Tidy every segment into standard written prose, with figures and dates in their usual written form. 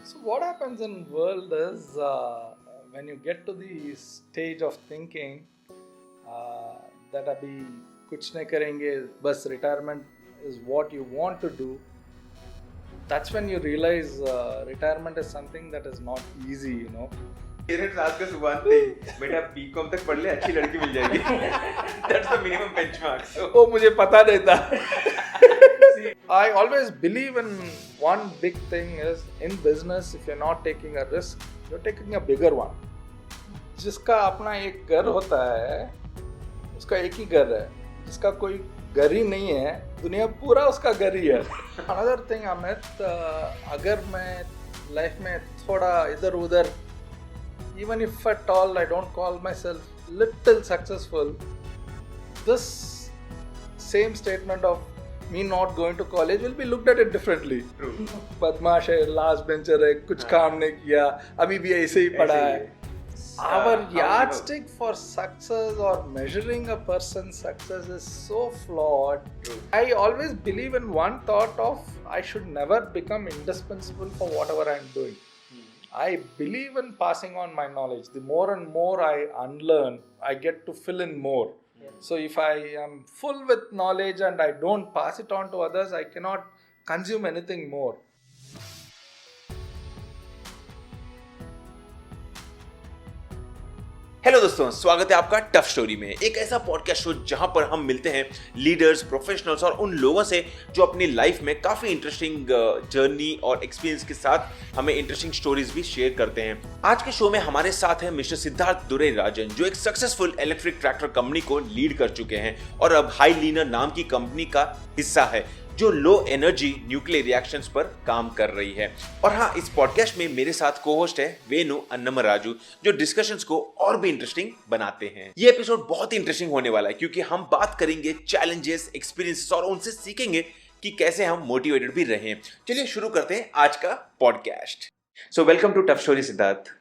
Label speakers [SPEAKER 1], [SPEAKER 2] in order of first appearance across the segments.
[SPEAKER 1] So what happens in world is when you get to the stage of thinking that अभी कुछ नहीं करेंगे बस retirement is what you want to do, that's when you realize retirement is something that is not easy, you know.
[SPEAKER 2] Parents ask us one thing, बेटा BCom तक पढ़ ले अच्छी लड़की मिल जाएगी. That's the minimum benchmark. So
[SPEAKER 1] वो मुझे पता नहीं था. I always believe in one big thing is in business, if you're not taking a risk, you're taking a bigger one. जिसका अपना एक घर होता है, उसका एक ही घर है. जिसका कोई घर ही नहीं है, दुनिया पूरा उसका घर ही है. Another thing, Amit, अगर मैं लाइफ में थोड़ा इधर उधर, even if at all I don't call myself little successful, this same statement of me not going to college will be looked at it differently.
[SPEAKER 2] true.
[SPEAKER 1] बदमाश है, लास्ट बेंचर है, कुछ काम नहीं किया, अभी भी ऐसे ही पड़ा है. Our yardstick for success or measuring a person's success is so flawed.
[SPEAKER 2] True.
[SPEAKER 1] I always believe in one thought of I should never become indispensable for whatever I'm doing. I believe in passing on my knowledge. The more and more I unlearn, I get to fill in more. So if I am full with knowledge and I don't pass it on to others, I cannot consume anything more.
[SPEAKER 2] Hello दोस्तों, स्वागत है आपका tough story में. एक ऐसा podcast show जहां पर हम मिलते हैं लीडर्स, प्रोफेशनल्स और उन लोगों से जो अपनी लाइफ में काफी इंटरेस्टिंग जर्नी और एक्सपीरियंस के साथ हमें इंटरेस्टिंग स्टोरीज भी शेयर करते हैं. आज के शो में हमारे साथ है मिस्टर सिद्धार्थ दुरैराजन, जो एक सक्सेसफुल इलेक्ट्रिक ट्रैक्टर कंपनी को लीड कर चुके हैं और अब हाईलीनर नाम की कंपनी का हिस्सा है जो लो एनर्जी न्यूक्लियर रिएक्शंस पर काम कर रही है. और हाँ, इस पॉडकास्ट में मेरे साथ को-होस्ट है वेनु अन्नमराजू, जो डिस्कशंस को और भी इंटरेस्टिंग बनाते हैं. ये एपिसोड बहुत ही इंटरेस्टिंग होने वाला है क्योंकि हम बात करेंगे चैलेंजेस, एक्सपीरियंसेस और उनसे सीखेंगे कि कैसे हम मोटिवेटेड भी रहें. चलिए शुरू करते हैं आज का podcast. So welcome to tough story Siddharth.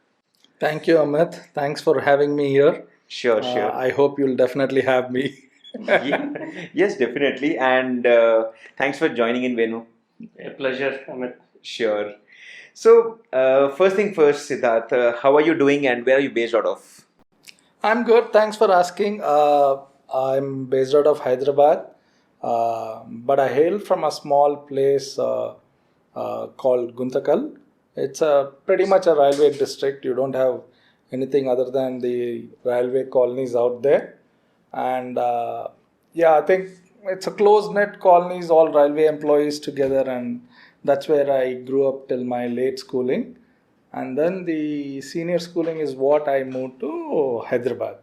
[SPEAKER 1] Thank you, Amit. Thanks for having me here.
[SPEAKER 2] Sure.
[SPEAKER 1] I hope you'll definitely have me.
[SPEAKER 2] Yes, definitely. And thanks for joining in, Venu.
[SPEAKER 3] A pleasure, Amit.
[SPEAKER 2] Sure. So, first thing first, Siddharth, how are you doing and where are you based out of?
[SPEAKER 1] I'm good. Thanks for asking. I'm based out of Hyderabad, but I hail from a small place called Guntakal. It's pretty much a railway district. You don't have anything other than the railway colonies out there. And I think it's a close-knit colonies, all railway employees together, and that's where I grew up till my late schooling. And then the senior schooling is what I moved to Hyderabad.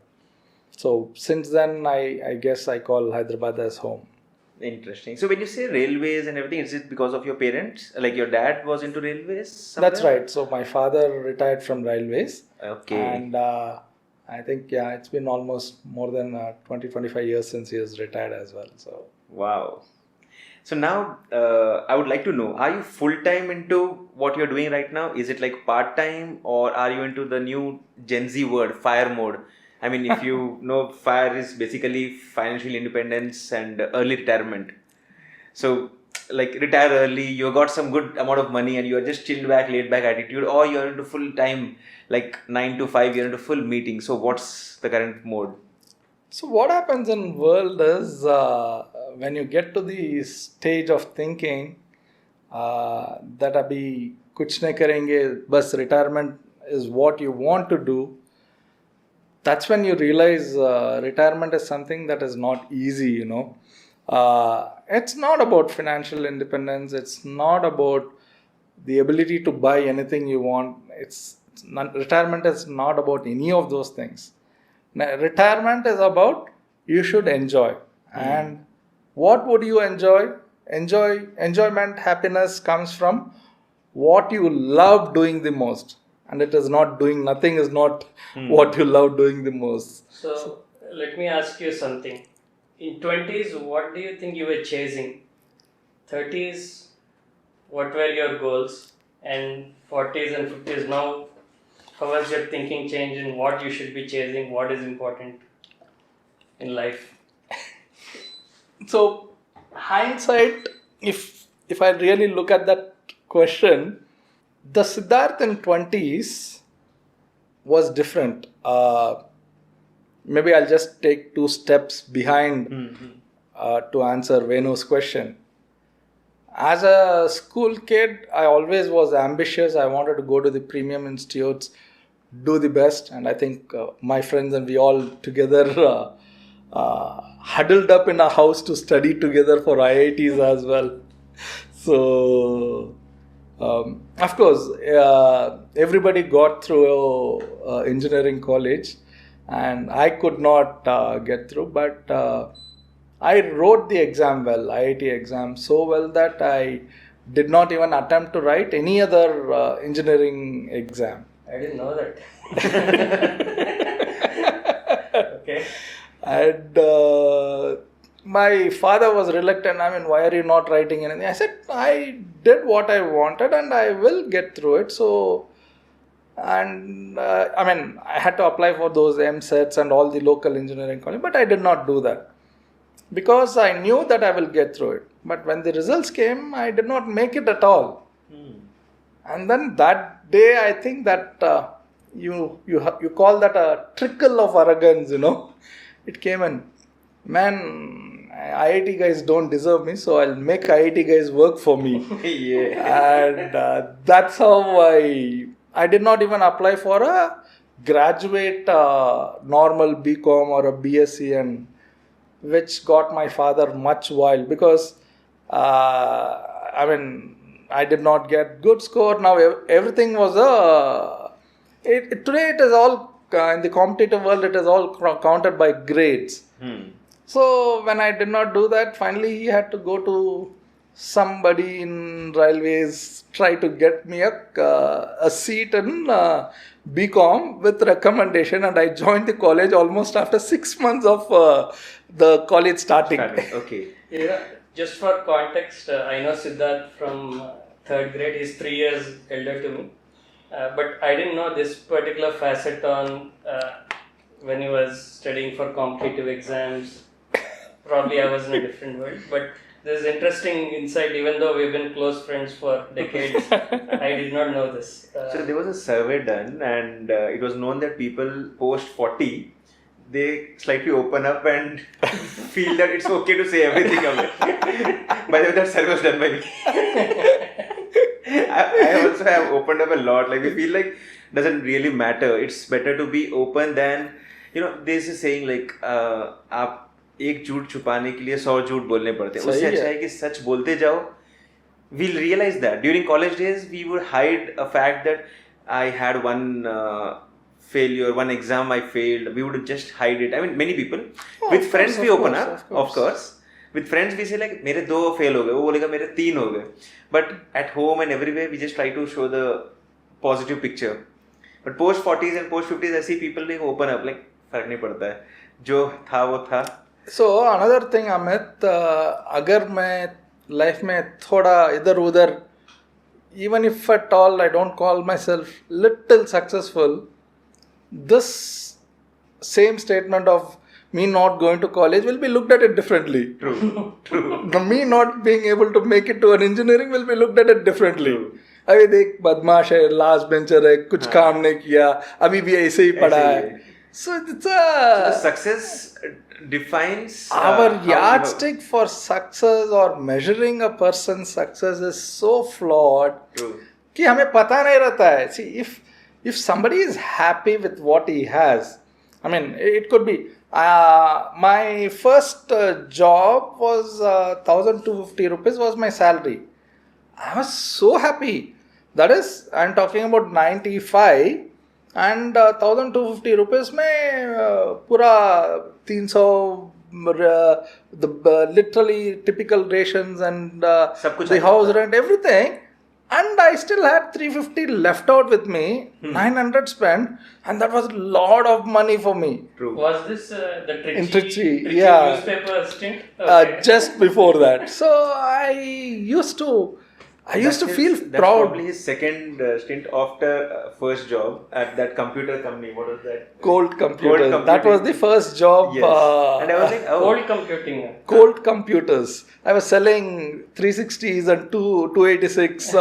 [SPEAKER 1] So since then, I guess I call Hyderabad as home.
[SPEAKER 2] Interesting. So when you say railways and everything, is it because of your parents? Like your dad was into railways somewhere?
[SPEAKER 1] That's right. So my father retired from railways.
[SPEAKER 2] Okay.
[SPEAKER 1] And I think, it's been almost more than 20-25 years since he has retired as well. So
[SPEAKER 2] Wow. So now, I would like to know, are you full-time into what you're doing right now? Is it like part-time or are you into the new Gen Z word, FIRE mode? I mean, if you know, FIRE is basically financial independence and early retirement. So, like retire early, you got some good amount of money and you're just chilled back, laid back attitude, or you're into full-time, like 9 to 5, you're into full meeting. So what's the current mode?
[SPEAKER 1] So what happens in world is when you get to the stage of thinking that abhi kuch nahi karenge, bas retirement is what you want to do, that's when you realize retirement is something that is not easy, you know. It's not about financial independence. It's not about the ability to buy anything you want. Retirement is not about any of those things. Now, retirement is about you should enjoy. And what would you enjoy? Enjoyment, happiness comes from what you love doing the most. And it is not doing nothing is not what you love doing the most.
[SPEAKER 3] So let me ask you something. In 20s, what do you think you were chasing? 30s, what were your goals? And 40s and 50s, now how has your thinking changed in what you should be chasing? What is important in life?
[SPEAKER 1] So hindsight, if I really look at that question, the Siddharth in 20s was different. Maybe I'll just take 2 steps behind to answer Venu's question. As a school kid, I always was ambitious. I wanted to go to the premium institutes, do the best. And I think my friends and we all together huddled up in a house to study together for IITs as well. So, of course, everybody got through engineering college, and I could not get through. But I wrote the exam well, IIT exam, so well that I did not even attempt to write any other engineering exam.
[SPEAKER 3] I didn't know that. Okay.
[SPEAKER 1] And my father was reluctant. I mean, why are you not writing anything? I said, I did what I wanted and I will get through it. So, and I mean, I had to apply for those MSETs and all the local engineering college, but I did not do that because I knew that I will get through it. But when the results came, I did not make it at all. And then that day, I think that you call that a trickle of arrogance, It came in, man, IIT guys don't deserve me, so I'll make IIT guys work for me.
[SPEAKER 2] Yeah.
[SPEAKER 1] And that's how I did not even apply for a graduate normal BCom or a BSc, and which got my father much wild because I did not get good score. Now everything was today it is all in the competitive world. It is all counted by grades. So when I did not do that, finally he had to go to somebody in railways, try to get me a seat in BCom with recommendation, and I joined the college almost after 6 months of the college starting.
[SPEAKER 2] Okay.
[SPEAKER 3] Yeah, just for context, I know Siddharth from 3rd grade. He's 3 years elder to me. But I didn't know this particular facet on when he was studying for competitive exams. Probably I was in a different world. But there's interesting insight, even though we've been close friends for decades. I did not know this.
[SPEAKER 2] So there was a survey done, and it was known that people post 40, they slightly open up and feel that it's okay to say everything of it. By the way, that survey was done by me. I also have opened up a lot. Like, we feel like doesn't really matter. It's better to be open than, there's a saying like, आप एक झूठ छुपाने के लिए 100 झूठ बोलने पड़ते हैं. उससे अच्छा है कि सच बोलते जाओ. We'll realize that. During college days, we would hide a fact that I had one failure, one exam I failed. We would just hide it. I mean, many people. With friends, we open up, of course. With friends, we say like, मेरे 2 fail हो गए. वो बोलेगा मेरे 3 हो गए. But at home and everywhere, we just try to show the positive picture. But post 40s and post 50s, ऐसे people like open up, like फर्क नहीं पड़ता है. जो था वो था.
[SPEAKER 1] So another thing, Amit, अगर मैं life में थोड़ा इधर उधर, even if at all I don't call myself little successful, this same statement of me not going to college will be looked at it differently.
[SPEAKER 2] True.
[SPEAKER 1] Me not being able to make it to an engineering will be looked at it differently. अभी देख बदमाश है, last bencher है, कुछ काम नहीं किया, अभी भी ऐसे ही पड़ा है. So it's
[SPEAKER 2] the success defines
[SPEAKER 1] our yardstick for success or measuring a person's success is so flawed कि हमें पता नहीं रहता है. See, if somebody is happy with what he has, I mean, it could be my first job was 1,250 rupees was my salary. I was so happy. That is, I'm talking about 95. And 1,250 rupees में पूरा 300 the literally typical rations and the house rent, everything, and I still had 350 left out with me, 900 spent, and that was a lot of money for me.
[SPEAKER 2] True.
[SPEAKER 3] Was this the
[SPEAKER 1] In
[SPEAKER 3] Trichy
[SPEAKER 1] yeah.
[SPEAKER 3] newspaper stint? Okay.
[SPEAKER 1] Just before that. So I used to I used to feel
[SPEAKER 2] That's
[SPEAKER 1] proud.
[SPEAKER 2] probably his second stint after first job at that computer company. What was that?
[SPEAKER 1] Cold computers. That was the first job.
[SPEAKER 2] Yes. And I was like, oh.
[SPEAKER 3] Cold computing.
[SPEAKER 1] Cold computers. I was selling 360s and 286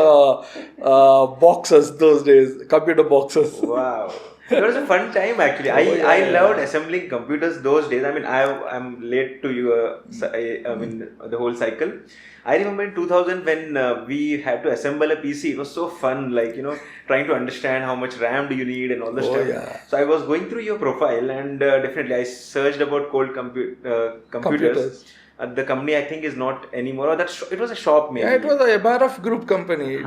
[SPEAKER 1] boxes those days, computer boxes.
[SPEAKER 2] Wow. It was a fun time actually. I loved assembling computers those days. I mean, I'm late to you. I mean, the whole cycle. I remember in 2000 when we had to assemble a PC. It was so fun, like, trying to understand how much RAM do you need and all the stuff.
[SPEAKER 1] Yeah.
[SPEAKER 2] So I was going through your profile and definitely I searched about cold computers. The company I think is not anymore. Or it was a shop maybe.
[SPEAKER 1] Yeah, it was a MRF group company.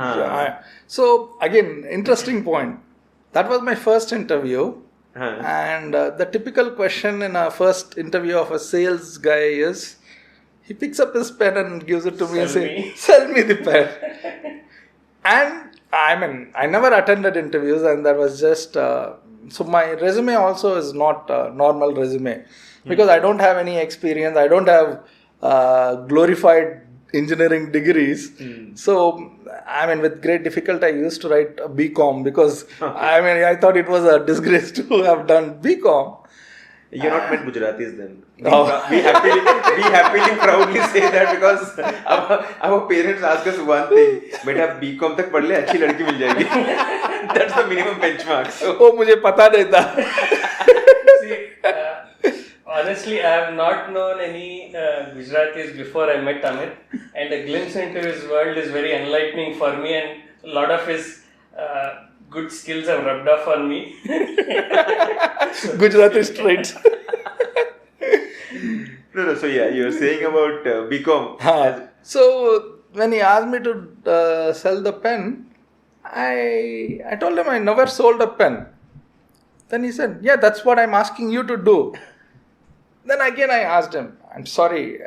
[SPEAKER 1] So again, interesting point. That was my first interview. And the typical question in a first interview of a sales guy is, he picks up his pen and gives it to me and says, sell me the pen. And I mean, I never attended interviews, and that was just, so my resume also is not a normal resume because I don't have any experience. I don't have glorified engineering degrees. So, I mean, with great difficulty, I used to write a BCom because, I thought it was a disgrace to have done BCom.
[SPEAKER 2] You're not met Gujaratis then. We happily proudly say that because our parents ask us one thing. Beta BCom tak padh le, achhi ladki mil jayegi. That's the minimum benchmark. So.
[SPEAKER 1] Oh, mujhe pata nahi tha.
[SPEAKER 3] See, honestly, I have not known any Gujaratis before I met Amit, and a glimpse into his world is very enlightening for me, and a lot of his good skills have rubbed off on me.
[SPEAKER 1] Gujarati straight.
[SPEAKER 2] No. So yeah, you were saying about BCom.
[SPEAKER 1] So when he asked me to sell the pen, I told him I never sold a pen. Then he said, yeah, that's what I'm asking you to do. Then again I asked him, I'm sorry,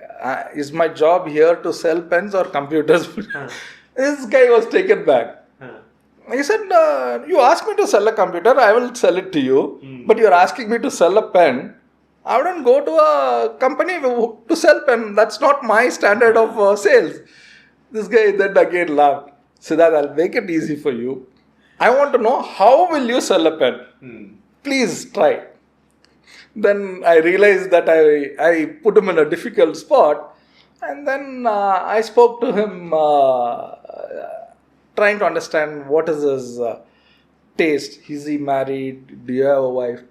[SPEAKER 1] is my job here to sell pens or computers? This guy was taken back. He said, you asked me to sell a computer, I will sell it to you. But you're asking me to sell a pen. I wouldn't go to a company to sell pen. That's not my standard of sales. This guy then again laughed. Siddhartha, I'll make it easy for you. I want to know, how will you sell a pen? Please try. Then I realized that I put him in a difficult spot. And then I spoke to him, trying to understand what is his taste. Is he married? Do you have a wife?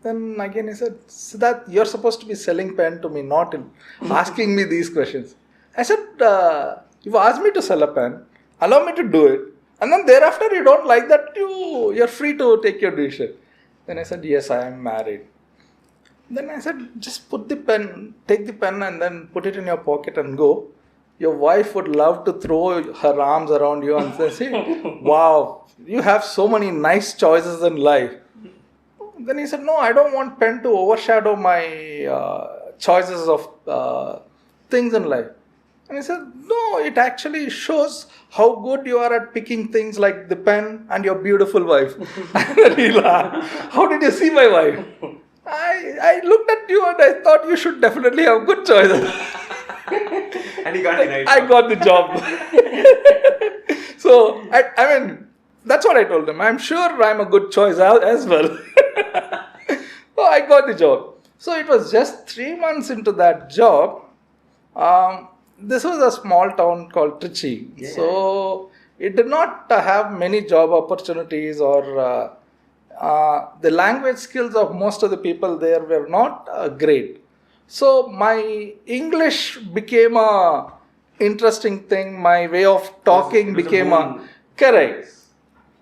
[SPEAKER 1] Then again he said, Siddharth, you're supposed to be selling pen to me, not asking me these questions. I said, you've asked me to sell a pen. Allow me to do it. And then thereafter you don't like that, you're free to take your decision. Then I said, yes, I am married. Then I said, just take the pen and then put it in your pocket and go. Your wife would love to throw her arms around you and say, wow, you have so many nice choices in life. Then he said, no, I don't want pen to overshadow my choices of things in life. And he said, no, it actually shows how good you are at picking things like the pen and your beautiful wife. And then he laughed. How did you see my wife? I looked at you and I thought you should definitely have good choices.
[SPEAKER 2] And he got denied.
[SPEAKER 1] I got the job. So, I mean, that's what I told him. I'm sure I'm a good choice as well. So I got the job. So it was just 3 months into that job. This was a small town called Trichy. Yeah. So it did not have many job opportunities, or the language skills of most of the people there were not great. So my English became a interesting thing. My way of talking became correct.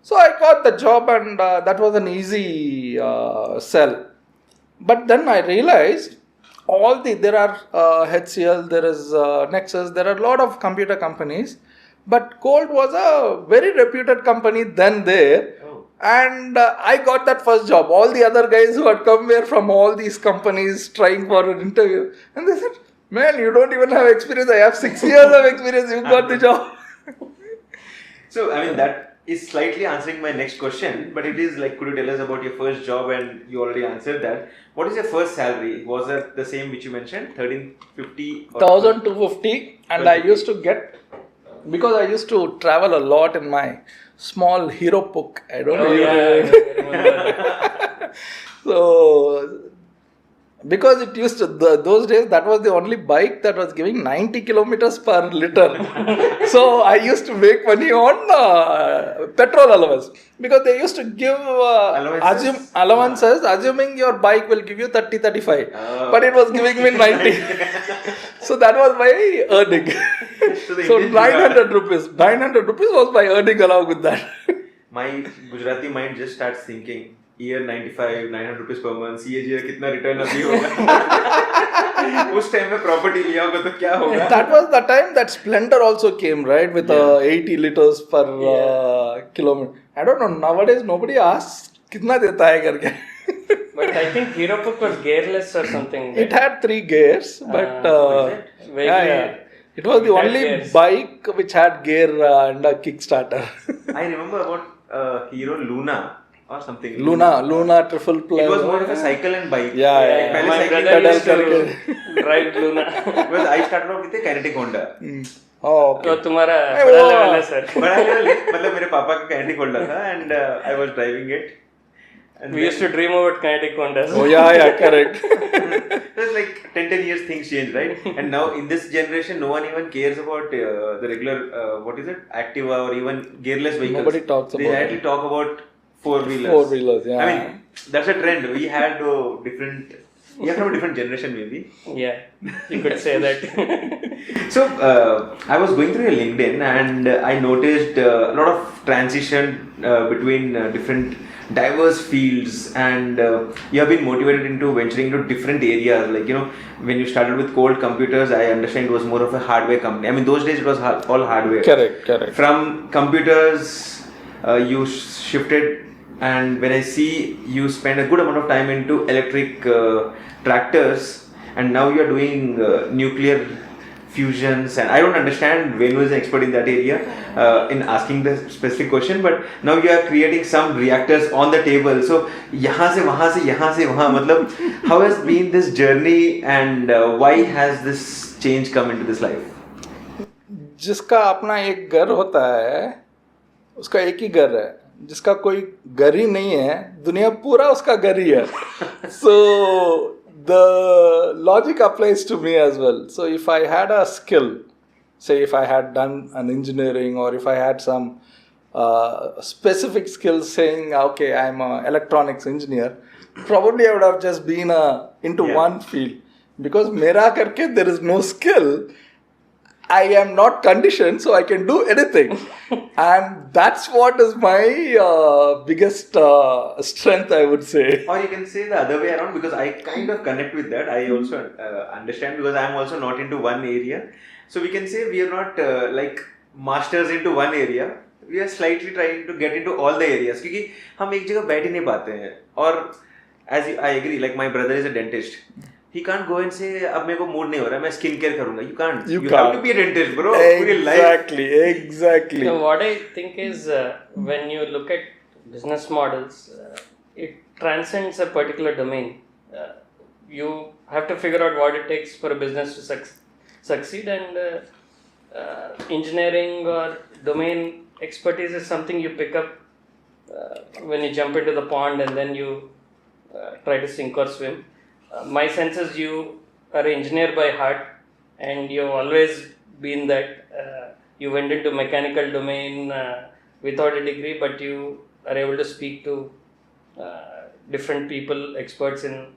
[SPEAKER 1] So I got the job, and that was an easy sell. But then I realized there are HCL, there is Nexus, there are a lot of computer companies. But Colt was a very reputed company then there. And I got that first job. All the other guys who had come here from all these companies trying for an interview. And they said, man, you don't even have experience. I have 6 years of experience. You got the job.
[SPEAKER 2] So, I mean, that is slightly answering my next question. But it is like, could you tell us about your first job? And you already answered that. What is your first salary? Was that the same which you mentioned? 1350?
[SPEAKER 1] 1,250. And I used to get because I used to travel a lot in my small hero book. I don't know.
[SPEAKER 3] Oh yeah, I remember that.
[SPEAKER 1] So, because it used to, those days, that was the only bike that was giving 90 kilometers per liter. So, I used to make money on petrol allowance. Because they used to give allowances, assuming your bike will give you 30-35. But it was giving me 90. So, that was my earning. So, 900 rupees. 900 rupees was my earning along with that.
[SPEAKER 2] My Gujarati mind just starts thinking, year 95, 900 rupees per month, CAGR कितना return अभी होगा? उस time में property लिया होगा तो क्या होगा?
[SPEAKER 1] That was the time that Splendor also came, right? With 80 liters per kilometer. I don't know, nowadays nobody asks कितना देता है करके.
[SPEAKER 3] But I think Hero Book was gearless or something. Right?
[SPEAKER 1] It had 3 gears, but
[SPEAKER 3] Vaguely,
[SPEAKER 1] it was the
[SPEAKER 3] it had
[SPEAKER 1] only
[SPEAKER 3] gears.
[SPEAKER 1] bike which had gear and a kickstarter.
[SPEAKER 2] I remember about Hero Luna or something.
[SPEAKER 1] Luna triple play.
[SPEAKER 2] It was more of a cycle and bike.
[SPEAKER 1] Yeah.
[SPEAKER 2] पहले
[SPEAKER 3] My
[SPEAKER 2] cycling
[SPEAKER 3] brother used
[SPEAKER 1] pedal
[SPEAKER 3] to drive Luna.
[SPEAKER 2] Because I started off with a kinetic Honda.
[SPEAKER 1] Oh, okay.
[SPEAKER 3] तो तुम्हारा बड़ा level है sir.
[SPEAKER 2] बड़ा level है, मतलब मेरे पापा का kinetic Honda था and I was driving it. And
[SPEAKER 3] We used to dream about kinetic Hondas.
[SPEAKER 1] Oh, yeah, correct.
[SPEAKER 2] It was like 10 years things changed, right? And now in this generation, no one even cares about the regular, what is it, Activa or even gearless vehicles.
[SPEAKER 1] Nobody talks
[SPEAKER 2] They
[SPEAKER 1] about
[SPEAKER 2] directly
[SPEAKER 1] it.
[SPEAKER 2] talk about four-wheelers.
[SPEAKER 1] Four-wheelers, yeah.
[SPEAKER 2] I mean, that's a trend. We had we are from a different generation maybe.
[SPEAKER 3] Yeah, you could say that.
[SPEAKER 2] So, I was going through your LinkedIn and I noticed a lot of transition between different diverse fields, and you have been motivated into venturing into different areas. Like, when you started with cold computers, I understand it was more of a hardware company. I mean, those days it was all hardware.
[SPEAKER 1] Correct.
[SPEAKER 2] From computers, you shifted, and when I see you spend a good amount of time into electric tractors, and now you are doing nuclear fusions, and I don't understand. Venu is an expert in that area in asking the specific question, but now you are creating some reactors on the table. So यहाँ से वहाँ मतलब how has been this journey, and why has this change come into this life?
[SPEAKER 1] जिसका अपना एक घर होता है, उसका एक ही घर है. जिसका कोई घर ही नहीं है, दुनिया पूरा उसका घर ही है. So the logic applies to me as well. So if I had a skill, say if I had done an engineering, or if I had some specific skills saying, okay, I'm an electronics engineer, probably I would have just been into one field. Because mera karke there is no skill, I am not conditioned, so I can do anything. And that's what is my biggest strength, I would say.
[SPEAKER 2] Or you can say the other way around, because I kind of connect with that. I also understand, because I am also not into one area. So we can say we are not like masters into one area. We are slightly trying to get into all the areas. क्योंकि हम एक जगह बैठ ही नहीं पाते हैं. और I agree, like my brother is a dentist. He can't go and say, अब मेरे को मूड नहीं हो रहा है, मैं स्किन केयर करूँगा. You can't. You have to be a dentist, bro.
[SPEAKER 1] Exactly.
[SPEAKER 3] So what I think is, when you look at business models, it transcends a particular domain. You have to figure out what it takes for a business to succeed, and engineering or domain expertise is something you pick up when you jump into the pond, and then you try to sink or swim. My sense is you are an engineer by heart, and you've always been that. You went into mechanical domain without a degree, but you are able to speak to different people, experts in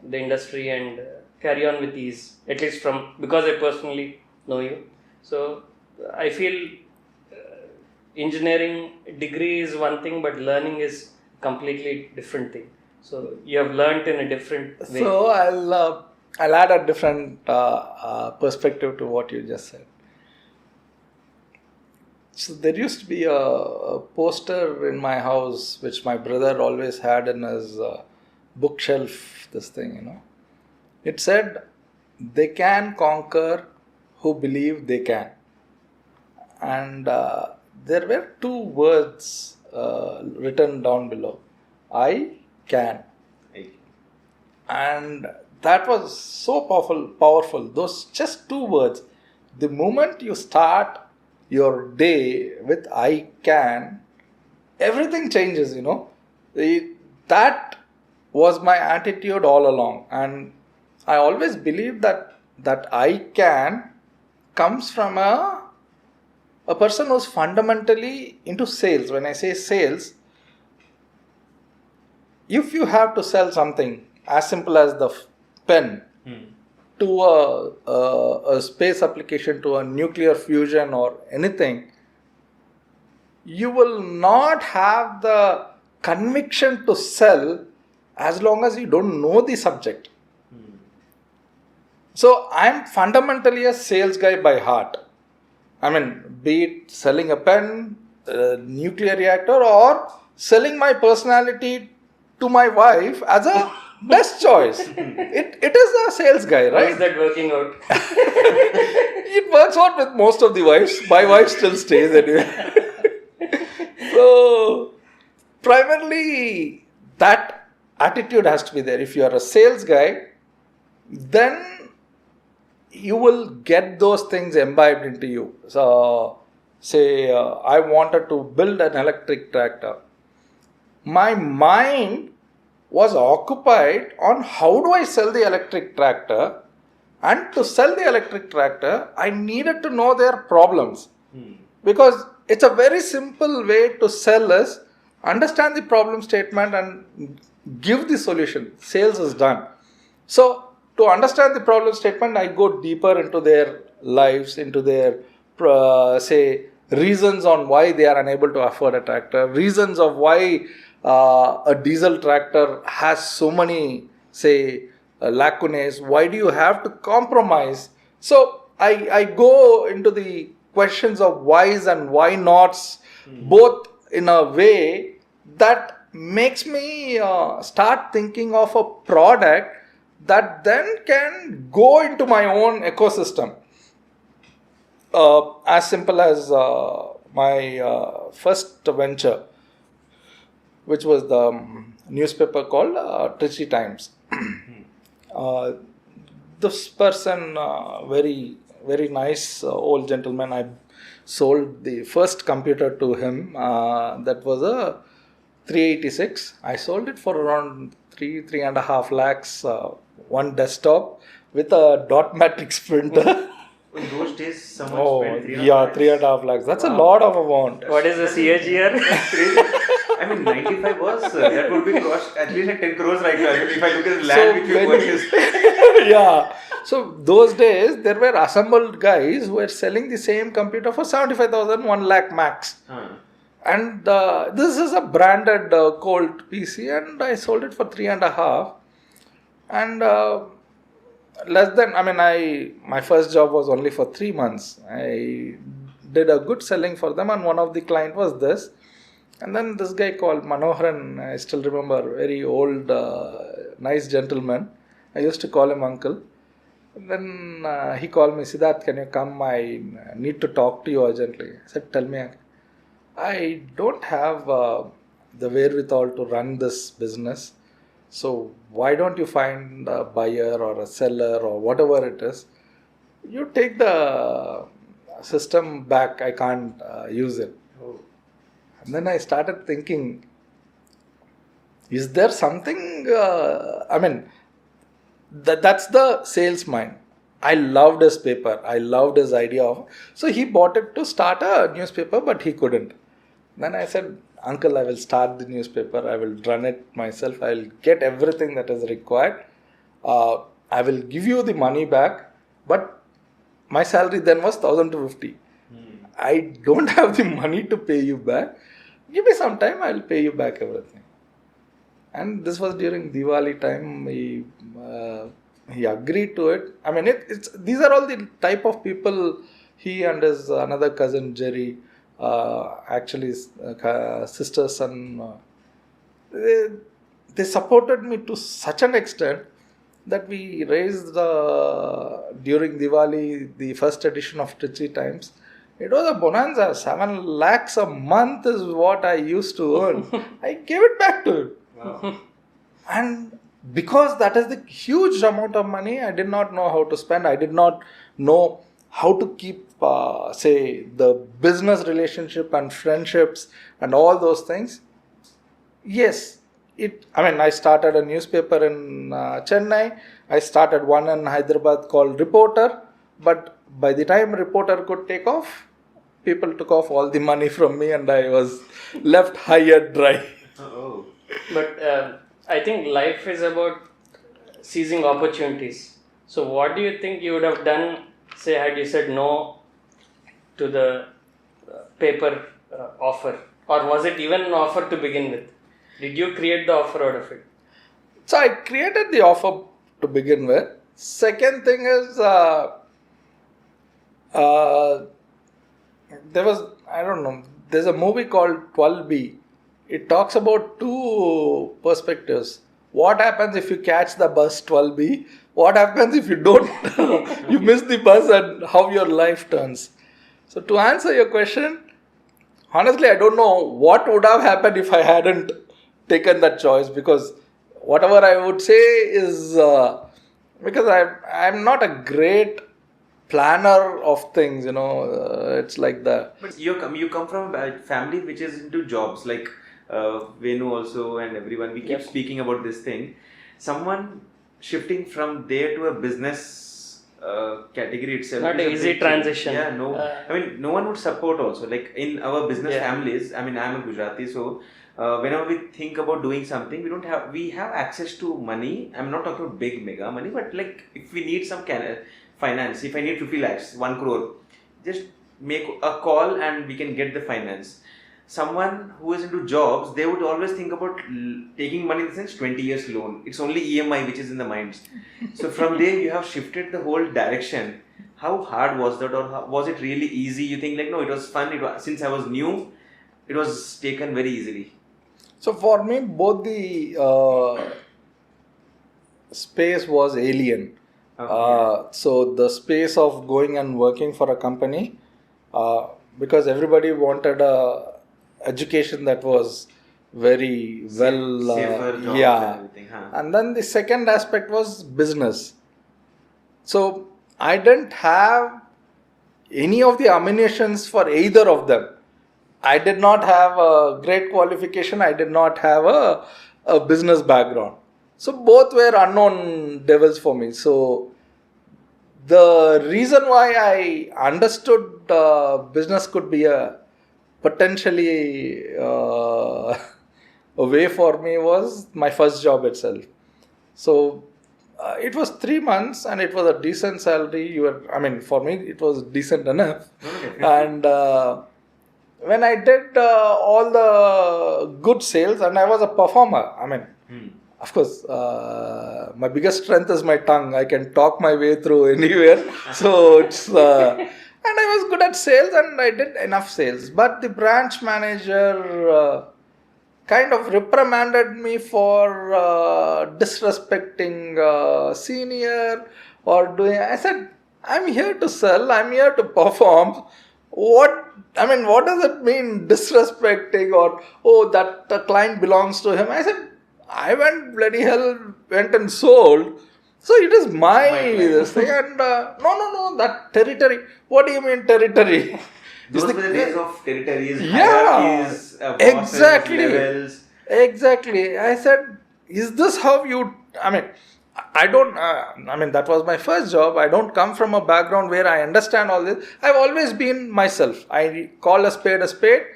[SPEAKER 3] the industry, and carry on with ease, at least because I personally know you. So I feel engineering degree is one thing, but learning is completely different thing. So you have learnt in a different way.
[SPEAKER 1] So I'll add a different perspective to what you just said. So there used to be a poster in my house which my brother always had in his bookshelf. This thing, it said, "They can conquer who believe they can." And there were 2 words written down below. I can. And that was so powerful. Those just 2 words. The moment you start your day with I can, everything changes, you know. That was my attitude all along. And I always believed that I can comes from a person who's fundamentally into sales. When I say sales, if you have to sell something as simple as the pen to a space application, to a nuclear fusion or anything, you will not have the conviction to sell as long as you don't know the subject. So I'm fundamentally a sales guy by heart. I mean, be it selling a pen, a nuclear reactor, or selling my personality to my wife as a best choice. It is a sales guy,
[SPEAKER 3] How
[SPEAKER 1] right?
[SPEAKER 3] is that working out?
[SPEAKER 1] It works out with most of the wives. My wife still stays anyway. So, primarily, that attitude has to be there. If you are a sales guy, then you will get those things imbibed into you. So, say I wanted to build an electric tractor. My mind was occupied on how do I sell the electric tractor, and to sell the electric tractor, I needed to know their problems. Because it's a very simple way to sell is understand the problem statement and give the solution. Sales is done. So, to understand the problem statement, I go deeper into their lives, into their, say, reasons on why they are unable to afford a tractor, reasons of why a diesel tractor has so many, say, lacunae. Why do you have to compromise? So, I go into the questions of whys and why nots, both in a way that makes me start thinking of a product that then can go into my own ecosystem. As simple as my first venture, which was the newspaper called Trichy Times. This person, very nice old gentleman, I sold the first computer to him. That was a 386. I sold it for around 3.5 lakhs. One desktop with a dot matrix printer.
[SPEAKER 2] In those days, someone
[SPEAKER 1] Oh,
[SPEAKER 2] spent 3.5
[SPEAKER 1] yeah,
[SPEAKER 2] lakhs.
[SPEAKER 1] 3.5 lakhs. That's a lot of amount.
[SPEAKER 3] What is the CAGR?
[SPEAKER 2] I mean, 95 was, that would be cost at least like 10 crores right now. I mean, if I look at the land which you purchased.
[SPEAKER 1] Yeah. So those days, there were assembled guys who were selling the same computer for 75,000, 1 lakh max. And this is a branded Colt PC, and I sold it for 3.5. And less than, my first job was only for 3 months. I did a good selling for them, and one of the client was this. And then this guy called Manoharan, I still remember, very old, nice gentleman. I used to call him uncle. And then he called me, Siddharth, can you come? I need to talk to you urgently. I said, tell me. I don't have the wherewithal to run this business. So why don't you find a buyer or a seller or whatever it is? You take the system back. I can't use it. And then I started thinking, is there something, that's the sales mind. I loved his paper. I loved his idea of, so he bought it to start a newspaper, but he couldn't. Then I said, uncle, I will start the newspaper. I will run it myself. I will get everything that is required. I will give you the money back, but my salary then was 1,250. I don't have the money to pay you back. Give me some time, I will pay you back everything. And this was during Diwali time. He agreed to it. I mean, these are all the type of people. He and his another cousin Jerry, actually sister son, they supported me to such an extent that we raised during Diwali the first edition of Trichy Times. It was a bonanza. 7 lakhs a month is what I used to earn. I gave it back to him.
[SPEAKER 2] Wow.
[SPEAKER 1] And because that is the huge amount of money, I did not know how to spend. I did not know how to keep say, the business relationship and friendships and all those things, yes, I started a newspaper in Chennai. I started one in Hyderabad called Reporter. But by the time Reporter could take off, people took off all the money from me and I was left high and dry.
[SPEAKER 2] Oh.
[SPEAKER 3] But I think life is about seizing opportunities. So what do you think you would have done, say, had you said no to the paper offer? Or was it even an offer to begin with? Did you create the offer out of it?
[SPEAKER 1] So I created the offer to begin with. Second thing is, there's a movie called 12B. It talks about two perspectives. What happens if you catch the bus 12B? What happens if you don't? You miss the bus and how your life turns. So to answer your question, honestly, I don't know what would have happened if I hadn't taken that choice, because whatever I would say is because I'm not a great planner of things, it's like that.
[SPEAKER 2] But you come from a family which is into jobs, like Venu also and everyone. We keep speaking about this thing. Someone shifting from there to a business category itself.
[SPEAKER 3] Not an easy transition.
[SPEAKER 2] Yeah, no. No one would support also. Like in our business families, I'm a Gujarati, so whenever we think about doing something, we have access to money. I'm not talking about big mega money, but like if we need some finance, if I need 50 lakhs, 1 crore, just make a call and we can get the finance. Someone who is into jobs, they would always think about taking money in the sense 20 years loan. It's only EMI which is in the minds. So from there you have shifted the whole direction. How hard was that, or was it really easy? You think like, no, it was fun. Since I was new, it was taken very easily.
[SPEAKER 1] So for me, both the space was alien.
[SPEAKER 2] Okay.
[SPEAKER 1] So the space of going and working for a company, because everybody wanted a education that was very well,
[SPEAKER 2] safer jobs
[SPEAKER 1] yeah.
[SPEAKER 2] and everything, huh?
[SPEAKER 1] And then the second aspect was business. So I didn't have any of the ammunitions for either of them. I did not have a great qualification. I did not have a business background. So both were unknown devils for me. So the reason why I understood business could be a potentially a way for me was my first job itself. So it was 3 months and it was a decent salary. For me, it was decent enough. And when I did all the good sales, and I was a performer, of course, my biggest strength is my tongue. I can talk my way through anywhere. So it's, and I was good at sales and I did enough sales. But the branch manager kind of reprimanded me for disrespecting senior or doing. I said, I'm here to sell. I'm here to perform. What does it mean disrespecting or that the client belongs to him? I said, I went and sold. So it is my this thing. And no, that territory. What do you mean territory?
[SPEAKER 2] Those were the days of territories,
[SPEAKER 1] hierarchies,
[SPEAKER 2] bosses,
[SPEAKER 1] exactly.
[SPEAKER 2] levels.
[SPEAKER 1] Exactly. I said, is this how you... that was my first job. I don't come from a background where I understand all this. I've always been myself. I call a spade a spade.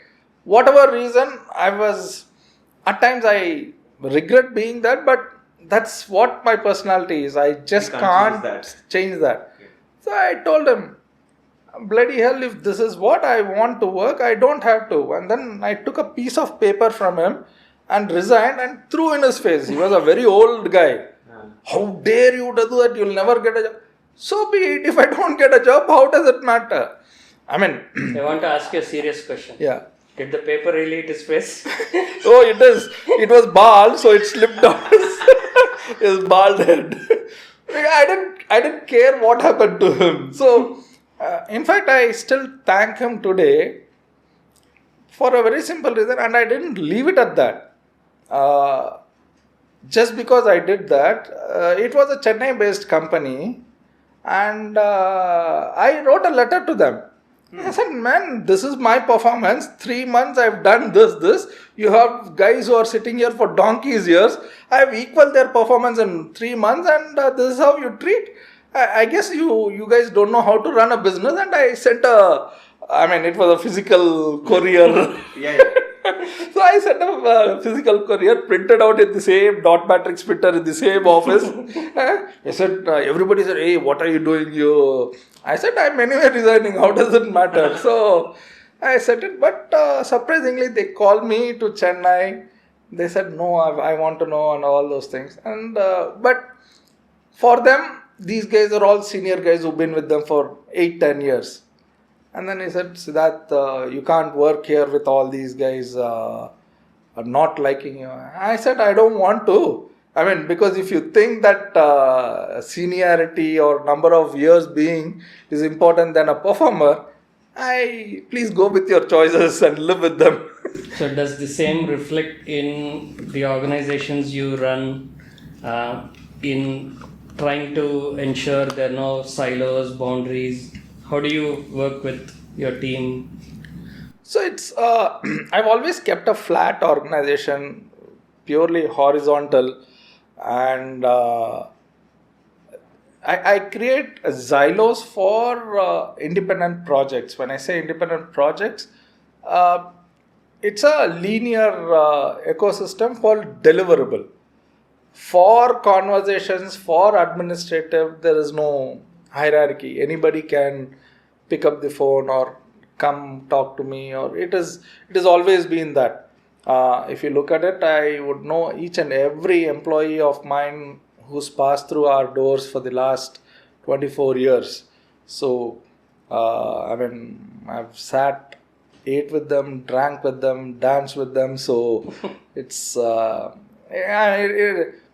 [SPEAKER 1] Whatever reason, at times I regret being that, but that's what my personality is. I just can't change that.
[SPEAKER 2] Okay.
[SPEAKER 1] So I told him, bloody hell, if this is what I want to work, I don't have to. And then I took a piece of paper from him and resigned and threw in his face. He was a very old guy. How dare you to do that? You'll never get a job. So be it. If I don't get a job, how does it matter?
[SPEAKER 3] I want to ask you a serious question.
[SPEAKER 1] Yeah.
[SPEAKER 3] Did the paper really hit his face?
[SPEAKER 1] Oh, it is. It was bald, so it slipped down his bald head. I didn't care what happened to him. So, in fact, I still thank him today for a very simple reason, and I didn't leave it at that. Just because I did that, it was a Chennai-based company, and I wrote a letter to them. I said, man, this is my performance. 3 months I've done this. You have guys who are sitting here for donkey's years. I've equaled their performance in 3 months, and this is how you treat. I guess you guys don't know how to run a business. And I sent it was a physical courier.
[SPEAKER 2] Yeah.
[SPEAKER 1] So I sent a physical courier, printed out in the same dot matrix printer in the same office. I said, everybody said, hey, what are you doing here? I said, I'm anyway resigning. How does it matter? So I sent it, but surprisingly, they called me to Chennai. They said, no, I want to know, and all those things. And but for them, these guys are all senior guys who've been with them for 8-10 years. And then he said, Siddharth, you can't work here with all these guys are not liking you. I said, I don't want to. Because if you think that seniority or number of years being is important than a performer, please go with your choices and live with them.
[SPEAKER 3] So does the same reflect in the organizations you run, in trying to ensure there are no silos, boundaries? How do you work with your team?
[SPEAKER 1] So it's I've always kept a flat organization, purely horizontal, and I create silos for independent projects. When I say independent projects, it's a linear ecosystem called deliverable. For conversations, for administrative, there is no hierarchy. Anybody can pick up the phone or come talk to me, or it has always been that. If you look at it, I would know each and every employee of mine who's passed through our doors for the last 24 years. So, I've sat, ate with them, drank with them, danced with them. So, it's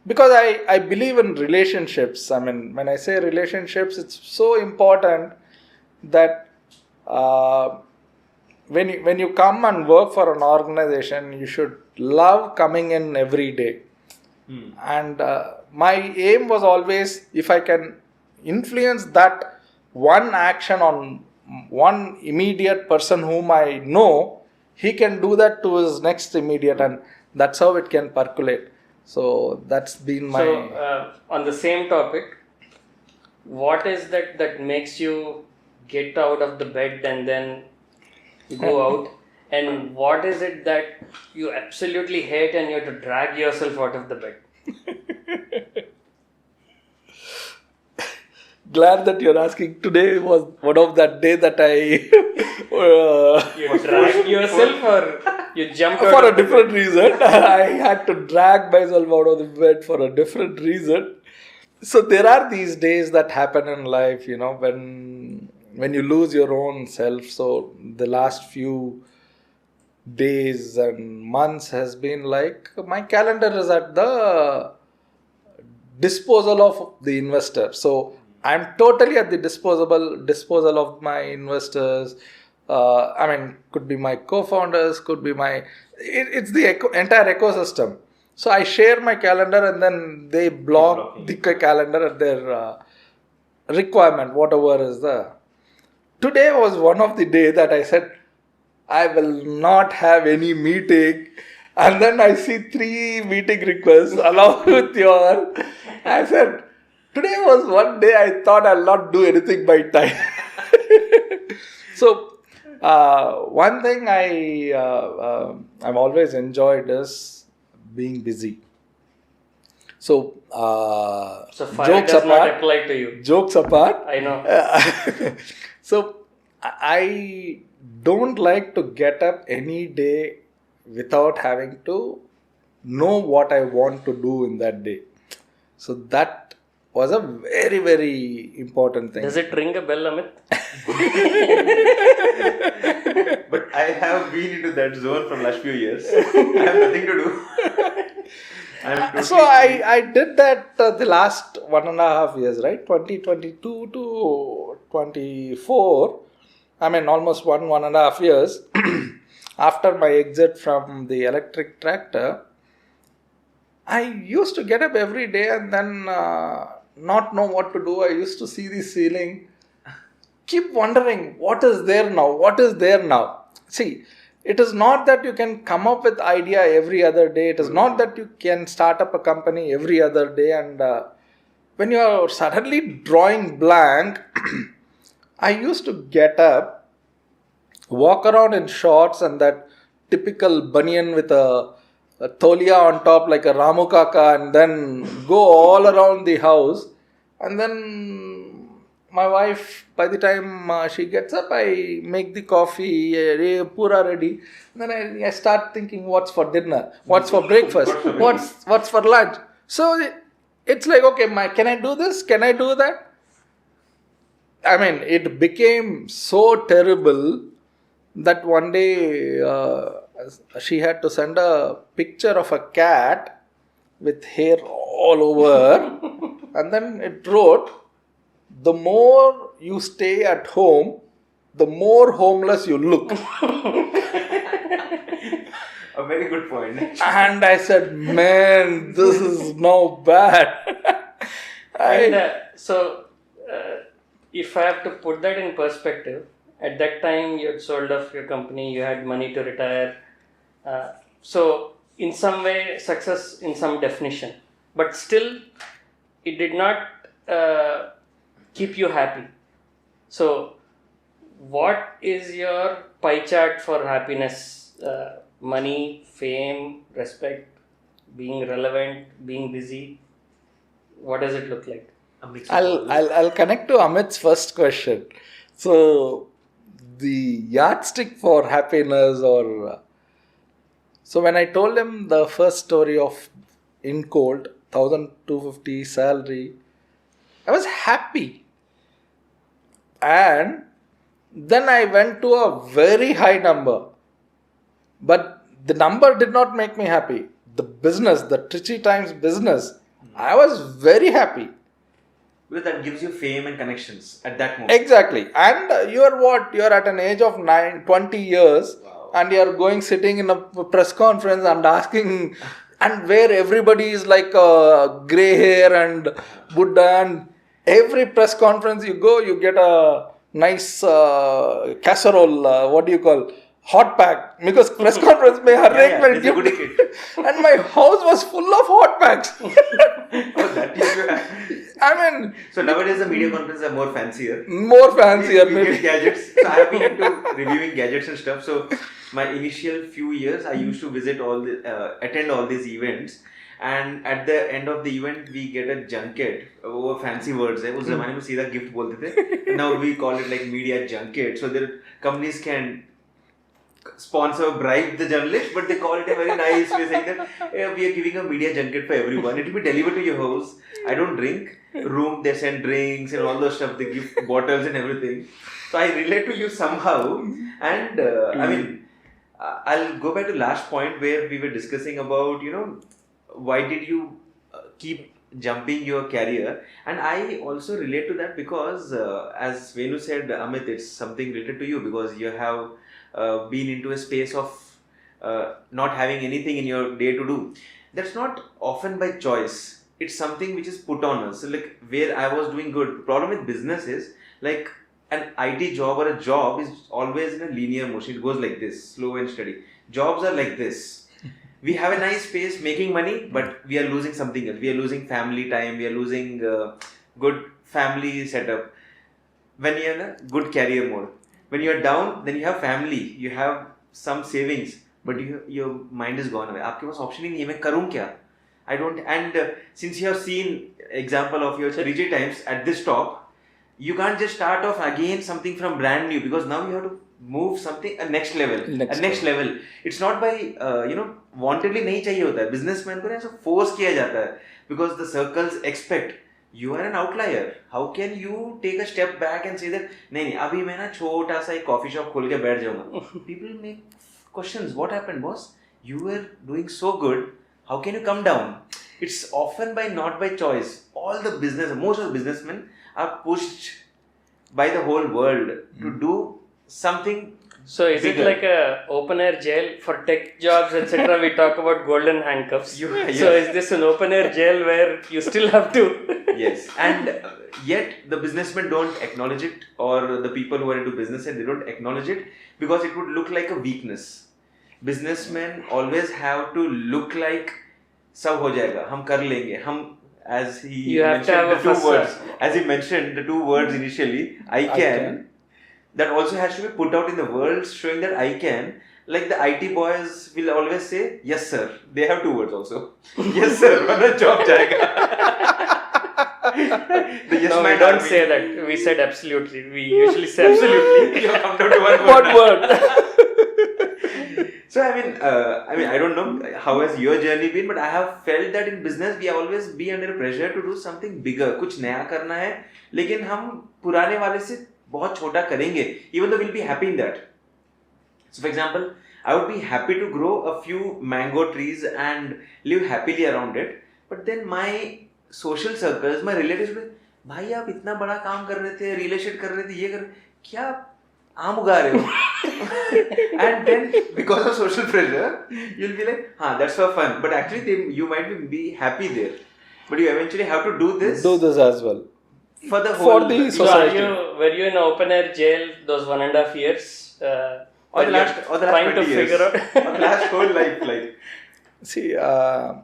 [SPEAKER 1] because I believe in relationships. When I say relationships, it's so important that when you come and work for an organization, you should love coming in every day. And my aim was always, if I can influence that one action on one immediate person whom I know, he can do that to his next immediate, and that's how it can percolate. So that's been my...
[SPEAKER 3] So on the same topic, what is that makes you get out of the bed and then go out? And what is it that you absolutely hate and you have to drag yourself out of the bed?
[SPEAKER 1] Glad that you're asking. Today was one of that day that I...
[SPEAKER 3] You dragged yourself or you jumped out?
[SPEAKER 1] For a different reason. I had to drag myself out of the bed for a different reason. So there are these days that happen in life, when you lose your own self. So the last few days and months has been like, my calendar is at the disposal of the investor. So I'm totally at the disposal of my investors. Could be my co-founders, could be it's the entire ecosystem. So I share my calendar and then they block the calendar at their requirement, whatever is there. Today was one of the days that I said, I will not have any meeting. And then I see 3 meeting requests along with your... I said, today was one day I thought I'll not do anything by time. So, one thing I've always enjoyed is being busy. So
[SPEAKER 3] fire
[SPEAKER 1] jokes
[SPEAKER 3] does
[SPEAKER 1] apart,
[SPEAKER 3] not apply to you.
[SPEAKER 1] Jokes apart.
[SPEAKER 3] I know.
[SPEAKER 1] So I don't like to get up any day without having to know what I want to do in that day. So that was a very, very important thing.
[SPEAKER 3] Does it ring a bell, Amit?
[SPEAKER 2] But I have been into that zone from last few years. I have nothing to do.
[SPEAKER 1] So I did that the last 1.5 years, right? 2022 to 24. Almost 1.5 years. After my exit from the electric tractor, I used to get up every day and then not know what to do. I used to see the ceiling. keep wondering what is there now. See, it is not that you can come up with idea every other day. It is not that you can start up a company every other day, and when you are suddenly drawing blank, I used to get up, walk around in shorts and that typical banyan with a tolia on top like a Ramu Kaka, and then go all around the house. And then my wife, by the time she gets up, I make the coffee, pura ready. And then I start thinking, what's for dinner? What's for breakfast? What's for lunch? So it's like, okay, can I do this? Can I do that? I mean, it became so terrible that one day she had to send a picture of a cat with hair all over. And then it wrote, the more you stay at home, the more homeless you look.
[SPEAKER 2] A very good point.
[SPEAKER 1] And I said, man, this is now bad.
[SPEAKER 3] If I have to put that in perspective, at that time you had sold off your company, you had money to retire. So in some way, success in some definition. But still, it did not keep you happy. So what is your pie chart for happiness? Money, fame, respect, being relevant, being busy. What does it look like?
[SPEAKER 1] I'll connect to Amit's first question. So the yardstick for happiness, or so when I told him the first story of in cold 1,250 salary, I was happy. And then I went to a very high number. But the number did not make me happy. The business, the Trichy Times business, I was very happy.
[SPEAKER 2] Because that gives you fame and connections at that moment.
[SPEAKER 1] Exactly. And you are at an age of 20 years. Wow. And you are going sitting in a press conference and asking, and where everybody is like grey hair and Buddha, and every press conference you go, you get a nice casserole, hot pack, because press conference may have gift. And my house was full of hot packs. I mean,
[SPEAKER 2] so nowadays the media conferences are more fancier.
[SPEAKER 1] We
[SPEAKER 2] get gadgets. So I have been into reviewing gadgets and stuff. So my initial few years, I used to visit attend all these events. And at the end of the event, we get a junket. वो fancy words है. उस ज़माने में सीधा gift बोलते थे. Now we call it like media junket. So there companies can sponsor, bribe the journalist, but they call it a very nice way, saying that hey, we are giving a media junket for everyone. It will be delivered to your house. I don't drink. Room, they send drinks and all those stuff. They give bottles and everything. So I relate to you somehow. And I mean, I'll go back to last point where we were discussing about, why did you keep jumping your career? And I also relate to that because as Venu said, Amit, it's something related to you because you have been into a space of not having anything in your day to do. That's not often by choice. It's something which is put on us. So like where I was doing good. The problem with business is like an IT job or a job is always in a linear motion. It goes like this, slow and steady. Jobs are like this. We have a nice space making money, but we are losing something else. We are losing family time. We are losing good family setup. When you are in a good career mode. When you are down, then you have family. You have some savings, but your mind is gone away. आपके पास option ही नहीं है मैं करूँ क्या? I don't. And since you have seen example of your 3G times at this top, you can't just start off again something from brand new because now you have to move something a next level. Next level. It's not by wantedly नहीं चाहिए होता है. Businessman को ऐसा force किया जाता है because the circles expect. You are an outlier. How can you take a step back and say that नहीं अभी मैं ना छोटा सा एक coffee shop खोल के बैठ जाऊँगा. People make questions. What happened, boss? You were doing so good. How can you come down? It's often not by choice. Most of the businessmen are pushed by the whole world to do something
[SPEAKER 3] So is it like a open air jail for tech jobs, etc.? We talk about golden handcuffs.
[SPEAKER 2] Yes.
[SPEAKER 3] So is this an open air jail where you still have to?
[SPEAKER 2] Yes, and yet the businessmen don't acknowledge it, or the people who are into business and they don't acknowledge it because it would look like a weakness. Businessmen always have to look like सब हो जाएगा, हम कर लेंगे, हम as he mentioned the two words, as he mentioned the two words initially, I can. That also has to be put out in the world, showing that I can. Like the IT boys will always say, yes sir. They have two words also. Yes sir, वरना job जाएगा.
[SPEAKER 3] Yes, no, we don't say that. We said absolutely. We usually say absolutely.
[SPEAKER 2] You have come down to one word. So I don't know how has your journey been, but I have felt that in business we always be under pressure to do something bigger. कुछ नया करना है, लेकिन हम पुराने वाले से बहुत छोटा करेंगे. Even though we'll be happy in that. So for example, I would be happy to grow a few mango trees and live happily around it. But then my social circles, my relatives, भाई आप इतना बड़ा काम कर रहे थे, real estate कर रहे थे, ये कर क्या आम उगा रहे हो? And then because of social pressure, you'll be like, that's for fun. But actually, you might be happy there. But you eventually have to do this.
[SPEAKER 1] Do this as well.
[SPEAKER 2] For the whole
[SPEAKER 1] society.
[SPEAKER 3] So were you in an open air jail those 1.5 years?
[SPEAKER 2] Or the last
[SPEAKER 3] trying to figure out.
[SPEAKER 2] Or the last whole life, like.
[SPEAKER 1] See, I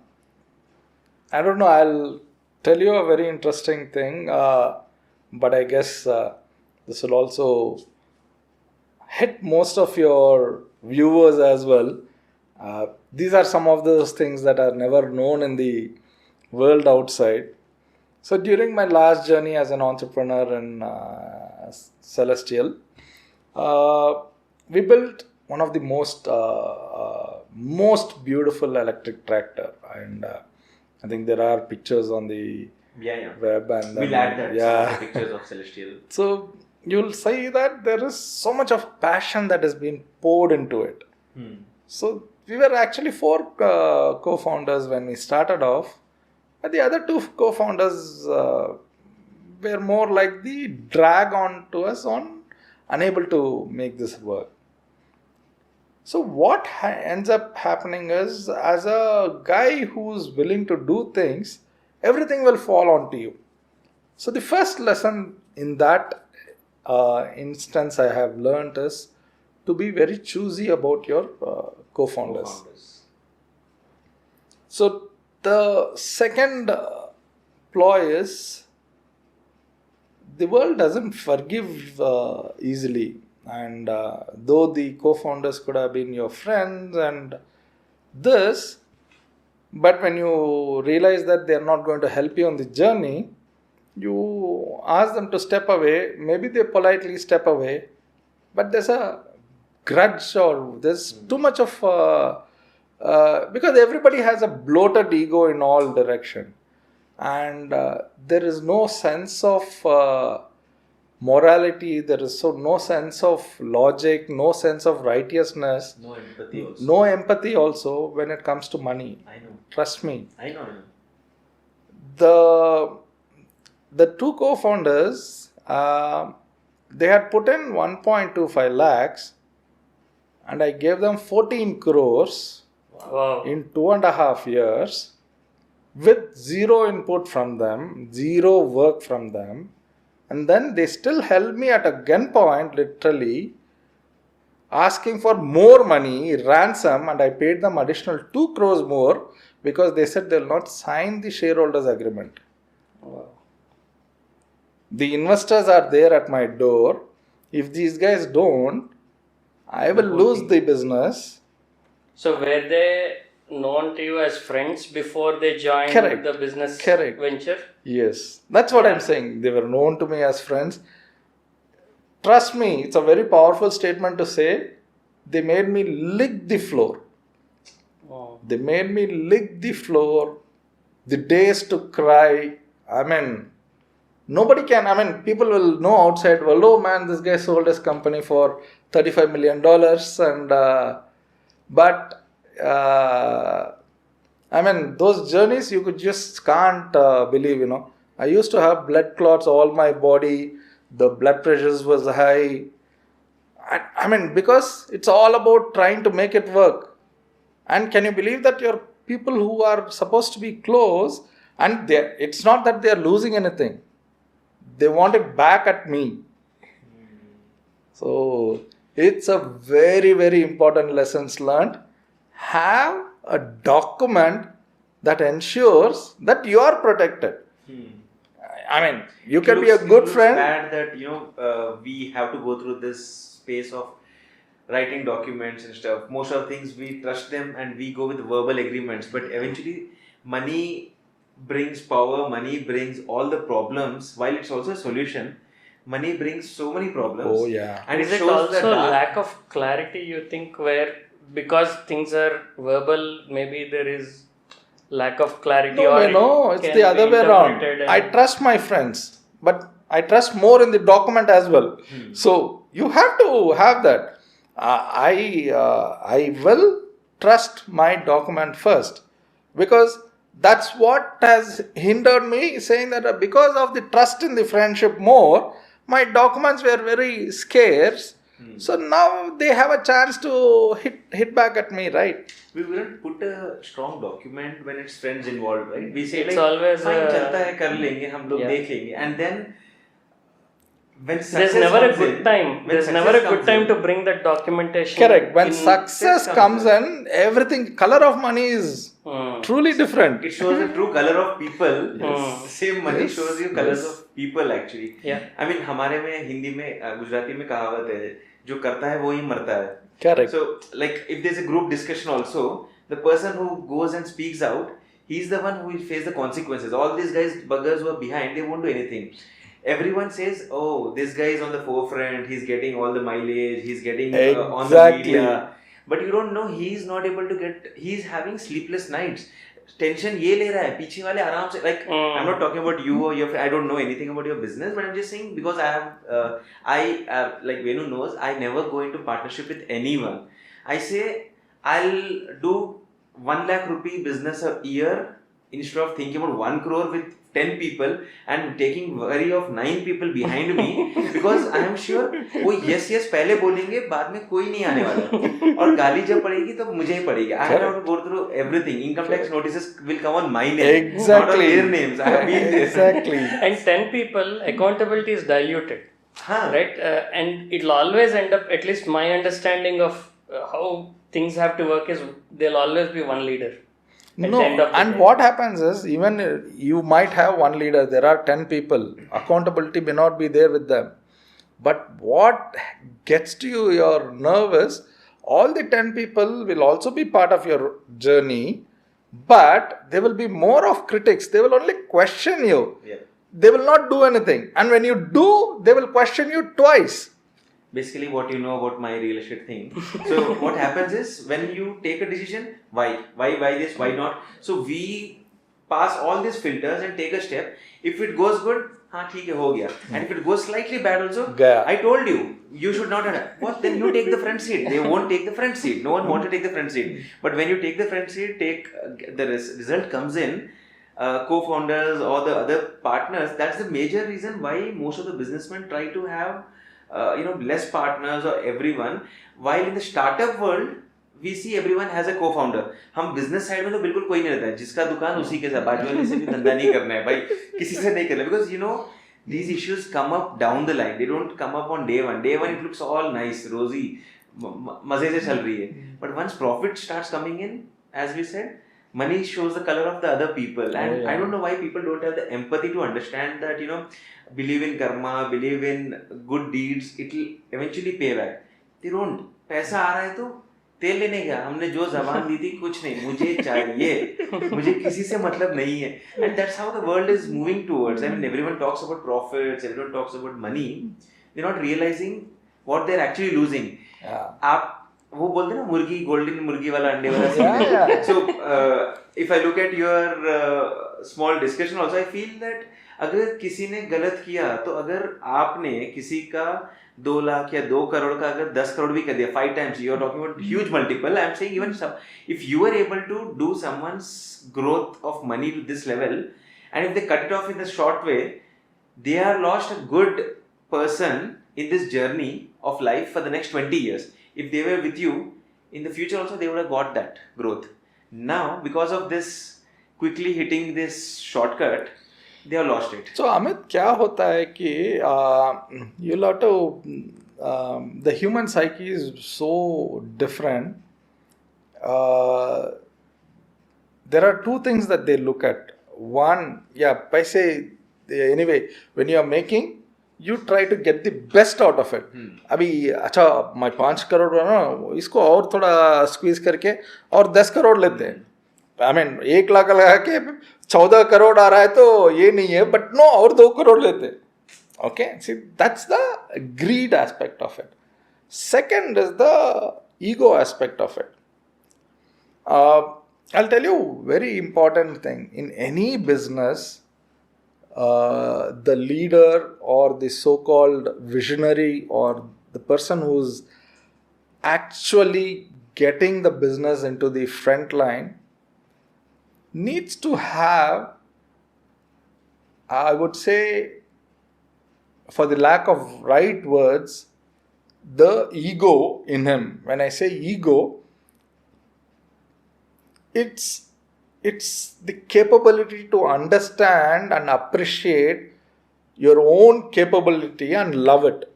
[SPEAKER 1] don't know. I'll tell you a very interesting thing, but I guess this will also hit most of your viewers as well. These are some of those things that are never known in the world outside. So during my last journey as an entrepreneur in Celestial, we built one of the most beautiful electric tractor, and I think there are pictures on the web, and
[SPEAKER 2] we'll add that. Yeah, pictures of Celestial.
[SPEAKER 1] So you'll see that there is so much of passion that has been poured into it. So we were actually 4 co-founders when we started off, but the other 2 co-founders were more like the drag on to us on unable to make this work. So what ends up happening is, as a guy who's willing to do things, everything will fall onto you. So the first lesson in that instance I have learned is to be very choosy about your co-founders. So the second ploy is, the world doesn't forgive easily. And though the co-founders could have been your friends and this, but when you realize that they are not going to help you on the journey, you ask them to step away. Maybe they politely step away, but there's a grudge, or there's too much of because everybody has a bloated ego in all direction, and there is no sense of morality, there is no sense of logic, no sense of righteousness, no empathy also when it comes to money.
[SPEAKER 2] I know.
[SPEAKER 1] Trust me.
[SPEAKER 2] I know.
[SPEAKER 1] The 2 co-founders, they had put in 1.25 lakhs, and I gave them 14 crores in 2.5 years with zero input from them, zero work from them. And then they still held me at a gunpoint, literally, asking for more money, ransom, and I paid them additional 2 crores more because they said they will not sign the shareholders agreement.
[SPEAKER 3] Wow.
[SPEAKER 1] The investors are there at my door. If these guys don't, I will lose the business.
[SPEAKER 3] So were they known to you as friends before they joined the business venture?
[SPEAKER 1] Yes, that's what I'm saying. They were known to me as friends. Trust me, it's a very powerful statement to say. They made me lick the floor.
[SPEAKER 3] Wow.
[SPEAKER 1] They made me lick the floor. The days to cry. I mean, nobody can. I mean, people will know outside, well, oh man, this guy sold his company for $35 million. But I mean, those journeys you just can't believe, I used to have blood clots all my body. The blood pressures was high. I mean, because it's all about trying to make it work. And can you believe that your people who are supposed to be close, and it's not that they're losing anything. They want it back at me. So it's a very, very important lessons learned. Have a document that ensures that you are protected. I mean, you can be a good friend.
[SPEAKER 2] Bad that we have to go through this space of writing documents and stuff. Most of the things we trust them and we go with verbal agreements, but eventually money brings power, money brings all the problems. While it's also a solution, money brings so many problems.
[SPEAKER 1] Oh yeah.
[SPEAKER 3] And is it also lack of clarity, you think, where because things are verbal, maybe there is lack of clarity?
[SPEAKER 1] No, it's the other way around. I trust my friends, but I trust more in the document as well. So you have to have that. I will trust my document first, because that's what has hindered me, saying that because of the trust in the friendship more, my documents were very scarce. So now they have a chance to hit back at me, right?
[SPEAKER 2] We wouldn't put a strong document when it's friends involved, right? We say
[SPEAKER 3] it's
[SPEAKER 2] like,
[SPEAKER 3] always
[SPEAKER 2] चलता है कर लेंगे हम लोग देख लेंगे, and then when
[SPEAKER 3] there's never a good time. There's never a good time to bring that documentation.
[SPEAKER 1] Correct. When success comes in, everything, color of money is truly different.
[SPEAKER 2] It shows the true color of people. The same money shows you colors of people actually.
[SPEAKER 3] Yeah.
[SPEAKER 2] I mean, हमारे में हिंदी में गुजराती में कहावत है, जो करता है वो ही मरता है.
[SPEAKER 1] Correct.
[SPEAKER 2] So, like, if there's a group discussion also, the person who goes and speaks out, he's the one who will face the consequences. All these guys, buggers who are behind, they won't do anything. Everyone says, oh, this guy is on the forefront, he's getting all the mileage, he's getting on the media. But you don't know, he's not able to get, he's having sleepless nights. Tension ये ले रहा है, पीछे वाले आराम से, like, I'm not talking about you or your friend, I don't know anything about your business, but I'm just saying, because I have, like Venu knows, I never go into partnership with anyone. I say, I'll do 1 lakh rupee business a year instead of thinking about 1 crore with 10 people and taking worry of 9 people behind me, because I am sure वो yes पहले बोलेंगे, बाद में कोई नहीं आने वाला, और गाली जब पड़ेगी तो मुझे ही पड़ेगी. I have to go through everything. Income tax notices will come on my name,
[SPEAKER 1] exactly,
[SPEAKER 2] not on their names. I have been there.
[SPEAKER 1] Exactly.
[SPEAKER 3] And 10 people, accountability is diluted, right? And it'll always end up, at least my understanding of how things have to work is, there'll always be one leader.
[SPEAKER 1] No, and what happens is, even you might have one leader, there are 10 people, accountability may not be there with them. But what gets to you, your nerve is, all the 10 people will also be part of your journey, but they will be more of critics. They will only question you.
[SPEAKER 2] Yeah.
[SPEAKER 1] They will not do anything. And when you do, they will question you twice.
[SPEAKER 2] Basically what you know about my real estate thing. So what happens is, when you take a decision, why this, why not? So we pass all these filters and take a step. If it goes good, हाँ ठीक है हो गया. And if it goes slightly bad also, I told you, you should not have. What? Then you take the front seat. They won't take the front seat. No one wants to take the front seat. But when you take the front seat, the result comes in. Co-founders or the other partners. That's the major reason why most of the businessmen try to have less partners or everyone. While in the startup world, we see everyone has a co-founder. हम business side में तो बिल्कुल कोई नहीं रहता है, जिसका दुकान उसी के साथ, बाजू वाले से भी धंधा नहीं करना है भाई, किसी से नहीं करना, because these issues come up down the line. They don't come up on day one. Day one it looks all nice, rosy, मजे से चल रही है. But once profit starts coming in, as we said, money shows the color of the other people, and I don't know why people don't have the empathy to understand that, believe in karma, believe in good deeds, it will eventually pay back. They don't. पैसा आ रहा है तो तेल लेने गया, हमने जो ज़बान दी थी कुछ नहीं, मुझे चाहिए, मुझे किसी से मतलब नहीं है. And that's how the world is moving towards. I mean, everyone talks about profits, everyone talks about money. They're not realizing what they're actually losing. आप वो बोलते हैं ना, मुर्गी, गोल्डन मुर्गी वाला, अंडे वाला. So if I look at your small discussion also, I feel that अगर किसी ने गलत किया, तो अगर आपने किसी का 2 लाख या 2 करोड़ का अगर 10 करोड़ भी कर दिया, 5 times, you are talking about huge multiple. I am saying even if you are able to do someone's growth of money to this level, and if they cut it off in a short way, they are lost a good person in this journey of life for the next 20 years. If they were with you, in the future also they would have got that growth. Now, because of this quickly hitting this shortcut, they have lost it.
[SPEAKER 1] So Amit, क्या होता है कि you'll have to the human psyche is so different. There are two things that they look at. One, paise, anyway, when you are making, you try to get the best out of it. अभी अच्छा मैं 5 करोड़ ना इसको और थोड़ा squeeze करके और 10 करोड़ लेते हैं. I mean 1 लाख लगा के 14 करोड़ आ रहा है तो ये नहीं है, but no, और 2 करोड़ लेते हैं. Okay, see, that's the greed aspect of it. Second is the ego aspect of it. I'll tell you very important thing. In any business, the leader or the so-called visionary or the person who's actually getting the business into the front line needs to have, I would say, for the lack of right words, the ego in him. When I say ego, it's the capability to understand and appreciate your own capability and love it.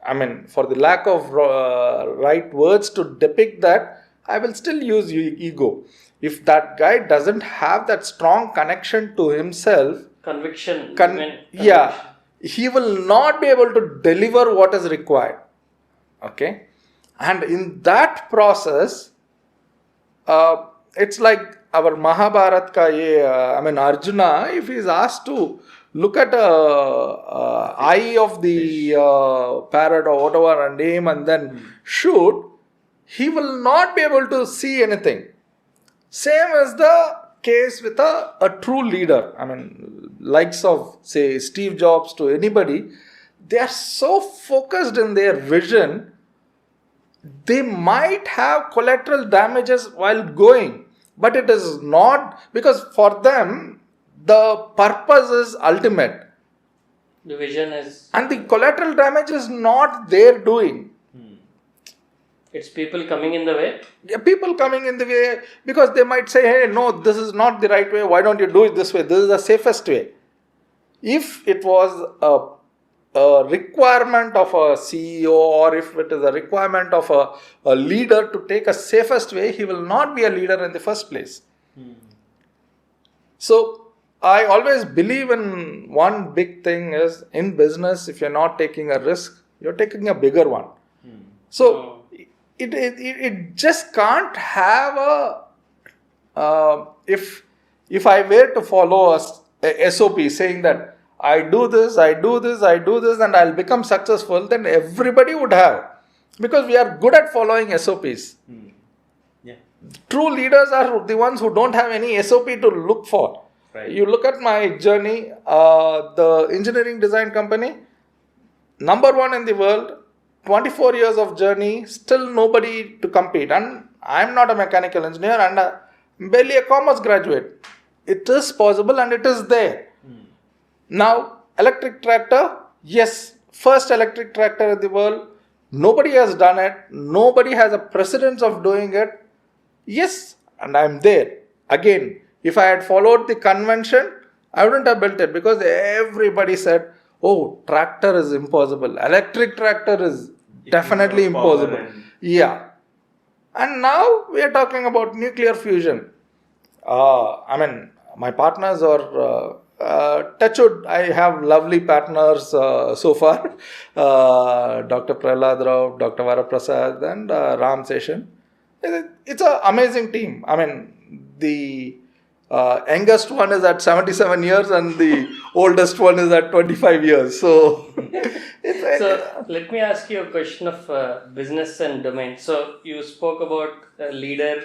[SPEAKER 1] I mean, for the lack of right words to depict that, I will still use ego. If that guy doesn't have that strong connection to himself,
[SPEAKER 3] conviction.
[SPEAKER 1] He will not be able to deliver what is required. Okay? And in that process, it's like our Mahabharat ka Arjuna, if he is asked to look at eye of the parrot or whatever and aim and then shoot, he will not be able to see anything. Same as the case with a true leader. I mean, likes of, say, Steve Jobs to anybody, they are so focused in their vision, they might have collateral damages while going, but it is not, because for them, the purpose is ultimate.
[SPEAKER 3] The vision is...
[SPEAKER 1] And the collateral damage is not their doing.
[SPEAKER 3] It's people coming in the way?
[SPEAKER 1] Yeah, people coming in the way, because they might say, hey, no, this is not the right way. Why don't you do it this way? This is the safest way. If it was a requirement of a CEO or if it is a requirement of a leader to take a safest way, he will not be a leader in the first place. So, I always believe in one big thing is, in business, if you're not taking a risk, you're taking a bigger one. So, it just can't have if I were to follow a SOP saying that I do this and I'll become successful, then everybody would have, because we are good at following SOPs. True leaders are the ones who don't have any SOP to look for.
[SPEAKER 2] Right.
[SPEAKER 1] You look at my journey, the engineering design company, number 1 in the world, 24 years of journey, still nobody to compete. And I'm not a mechanical engineer and barely a commerce graduate. It is possible and it is there. Now, electric tractor, yes, first electric tractor in the world. Nobody has done it. Nobody has a precedence of doing it. Yes, and I'm there. Again, if I had followed the convention, I wouldn't have built it, because everybody said, oh, tractor is impossible. Electric tractor is definitely impossible. And now we are talking about nuclear fusion. I mean, my partners are touchwood. I have lovely partners so far. Dr. Prahlad Rao, Dr. Varaprasad and Ram Seshan. It's an amazing team. I mean, the youngest one is at 77 years and the oldest one is at 25 years. So,
[SPEAKER 3] so let me ask you a question of business and domain. So you spoke about a leader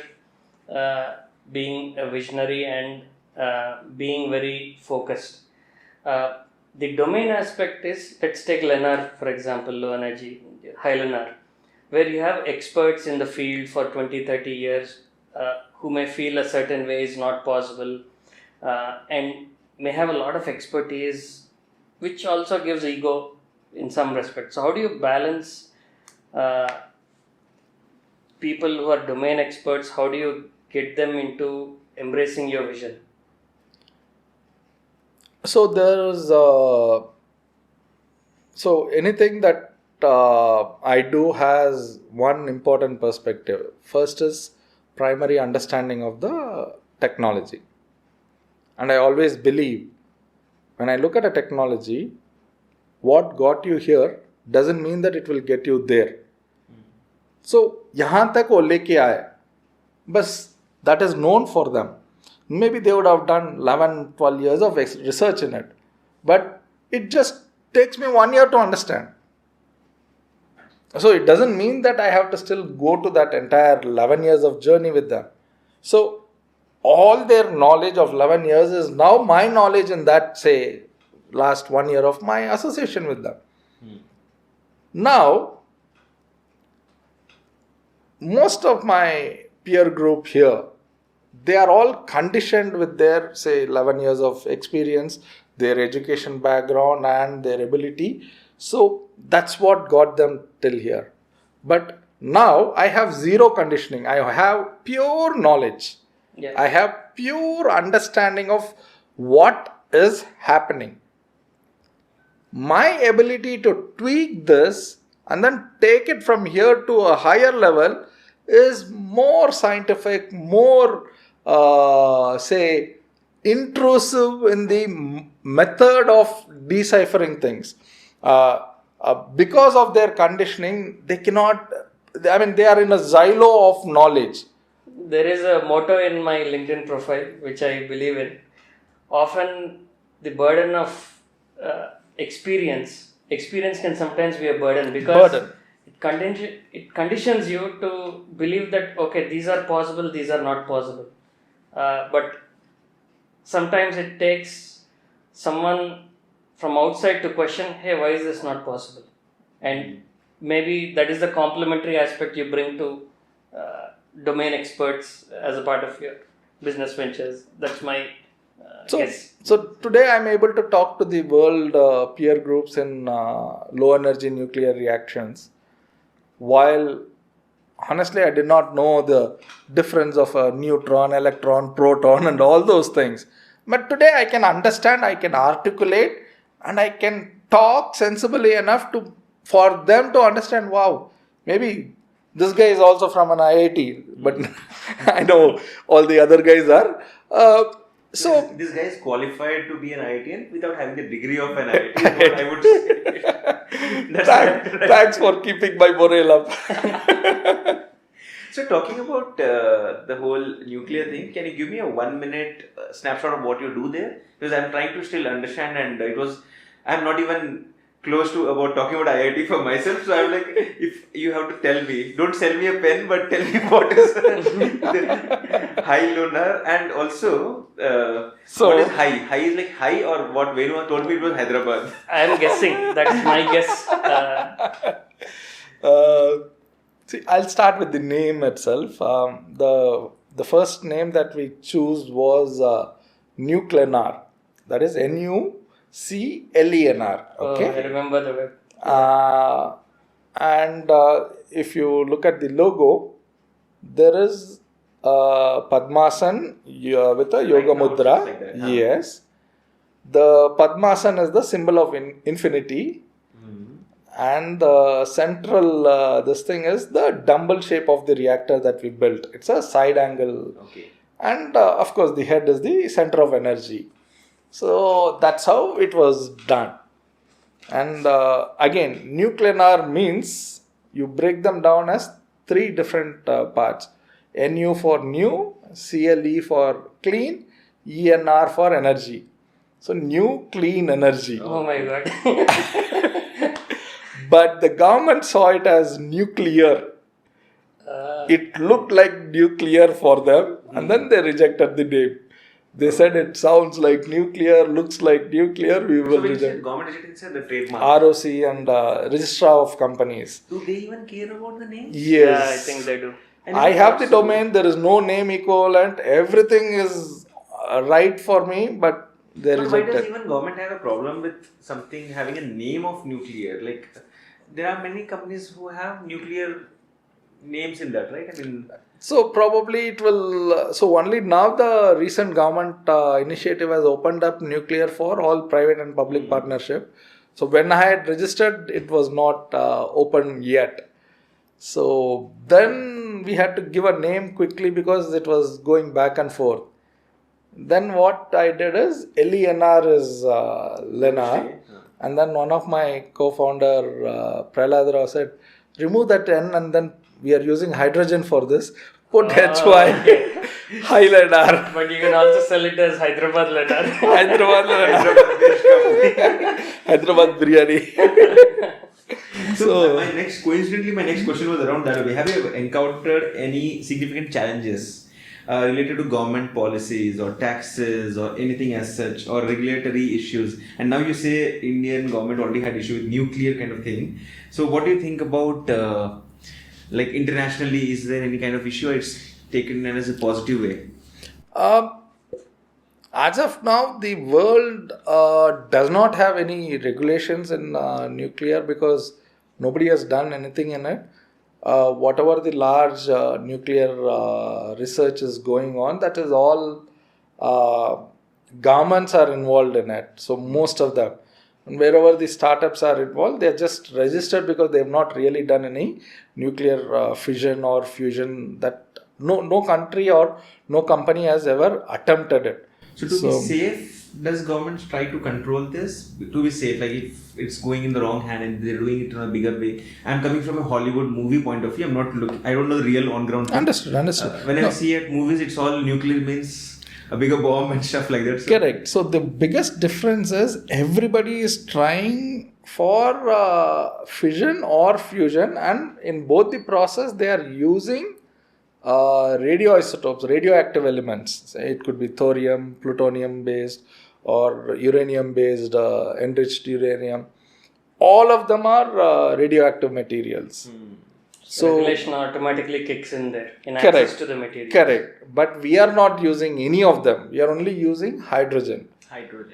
[SPEAKER 3] being a visionary and being very focused. The domain aspect is, let's take HYLENR, for example, low energy, HYLENR, where you have experts in the field for 20-30 years who may feel a certain way is not possible and may have a lot of expertise, which also gives ego in some respect. So how do you balance people who are domain experts? How do you get them into embracing your vision?
[SPEAKER 1] So there's so anything that I do has one important perspective. First is primary understanding of the technology. And I always believe when I look at a technology, what got you here doesn't mean that it will get you there. So यहाँ तक वो लेके आए, बस that is known for them. Maybe they would have done 11, 12 years of research in it. But it just takes me 1 year to understand. So it doesn't mean that I have to still go to that entire 11 years of journey with them. So all their knowledge of 11 years is now my knowledge in that, say, last 1 year of my association with them. Now, most of my peer group here, they are all conditioned with their, say, 11 years of experience, their education background and their ability. So that's what got them till here. But now I have zero conditioning. I have pure knowledge.
[SPEAKER 3] Yeah.
[SPEAKER 1] I have pure understanding of what is happening. My ability to tweak this and then take it from here to a higher level is more scientific, more say intrusive in the method of deciphering things. Because of their conditioning, they cannot, they are in a silo of knowledge.
[SPEAKER 3] There is a motto in my LinkedIn profile, which I believe in. Often the burden of experience can sometimes be a burden because it conditions you to believe that, okay, these are possible, these are not possible. But sometimes it takes someone from outside to question, hey, why is this not possible? And maybe that is the complementary aspect you bring to domain experts as a part of your business ventures. That's my guess.
[SPEAKER 1] So today I'm able to talk to the world peer groups in low energy nuclear reactions, while honestly I did not know the difference of a neutron, electron, proton and all those things. But today I can understand, I can articulate and I can talk sensibly enough for them to understand, wow, maybe this guy is also from an IIT, but I know all the other guys are. So
[SPEAKER 2] this guy is qualified to be an IITian without having the degree of an IIT, is what I would say.
[SPEAKER 1] Thanks for keeping my morale up.
[SPEAKER 2] So talking about the whole nuclear thing, can you give me a 1 minute snapshot of what you do there? Because I'm trying to still understand, and I'm not even close to about talking about IIT for myself. So I'm like, if you have to tell me, don't sell me a pen, but tell me what is the HYLENR, and also what is high? High is like high, or what Venu told me it was Hyderabad.
[SPEAKER 3] I am guessing. That's my guess.
[SPEAKER 1] See, I'll start with the name itself. The first name that we choose was NUCLENR. That is NUCLENR. Okay.
[SPEAKER 3] Oh, I remember the web.
[SPEAKER 1] And if you look at the logo, there is Padmasan with a yoga mudra.
[SPEAKER 2] Like that, huh?
[SPEAKER 1] Yes. The Padmasan is the symbol of infinity. And the central, this thing is the dumbbell shape of the reactor that we built. It's a side angle.
[SPEAKER 2] Okay.
[SPEAKER 1] And of course, the head is the center of energy. So that's how it was done. And again, NUCLENR means you break them down as 3 different parts. NU for new, CLE for clean, ENR for energy. So new clean energy.
[SPEAKER 3] Oh my god.
[SPEAKER 1] But the government saw it as nuclear. It looked like nuclear for them, and then they rejected the name. They said it sounds like nuclear, looks like nuclear, we will reject.
[SPEAKER 2] Government rejected the trademark.
[SPEAKER 1] ROC and Registrar of Companies.
[SPEAKER 2] Do they even care about the name?
[SPEAKER 1] Yes.
[SPEAKER 3] Yeah, I think they do.
[SPEAKER 1] I have the domain, there is no name equivalent, everything is right for me, but they
[SPEAKER 2] But why does
[SPEAKER 1] rejected.
[SPEAKER 2] even government have a problem with something having a name of nuclear? Like, there are many companies who have nuclear names in that, right? I mean,
[SPEAKER 1] So probably it will. So only now the recent government initiative has opened up nuclear for all private and public partnership. So when I had registered, it was not open yet. So then we had to give a name quickly because it was going back and forth. Then what I did is LENR is Lenar, and then one of my co-founder Prahlad Rao said, remove that N and then we are using hydrogen for this. Put HY HYLENR.
[SPEAKER 3] But you can also sell it as Hyderabad letter.
[SPEAKER 1] Hyderabad Hyderabad biryani.
[SPEAKER 2] So my next question was around that way. Have you encountered any significant challenges related to government policies or taxes or anything as such, or regulatory issues? And now you say Indian government already had issue with nuclear kind of thing. So what do you think about like internationally? Is there any kind of issue, or it's taken in as a positive way?
[SPEAKER 1] As of now, the world does not have any regulations in nuclear because nobody has done anything in it. Whatever the large nuclear research is going on, that is all governments are involved in it. So most of them. And wherever the startups are involved, they are just registered because they have not really done any nuclear fission or fusion. That no country or no company has ever attempted it.
[SPEAKER 2] So to be safe, does governments try to control this? To be safe, like if it's going in the wrong hand and they're doing it in a bigger way. I'm coming from a Hollywood movie point of view. I'm not looking. I don't know the real on-ground thing.
[SPEAKER 1] Understood.
[SPEAKER 2] When I see at movies, it's all nuclear means a bigger bomb and stuff like that. So.
[SPEAKER 1] Correct. So the biggest difference is everybody is trying for fission or fusion, and in both the process they are using radioisotopes, radioactive elements. It could be thorium, plutonium based, or uranium based, enriched uranium. All of them are radioactive materials.
[SPEAKER 3] So regulation automatically kicks in there in
[SPEAKER 1] correct,
[SPEAKER 3] access to the material.
[SPEAKER 1] Correct. But we are not using any of them. We are only using hydrogen.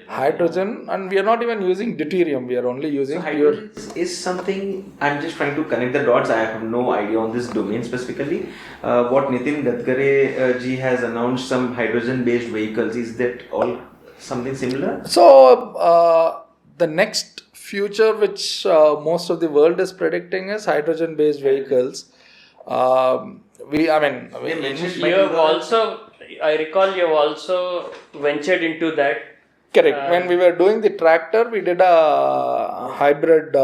[SPEAKER 1] Hydrogen, and we are not even using deuterium. We are only using
[SPEAKER 2] hydrogen is something. I'm just trying to connect the dots. I have no idea on this domain specifically. What Nitin Gadkari ji has announced, some hydrogen-based vehicles. Is that all something similar?
[SPEAKER 1] So the next future, which most of the world is predicting, is hydrogen-based vehicles. I
[SPEAKER 3] recall you have also ventured into that.
[SPEAKER 1] Correct. When we were doing the tractor, we did a hybrid,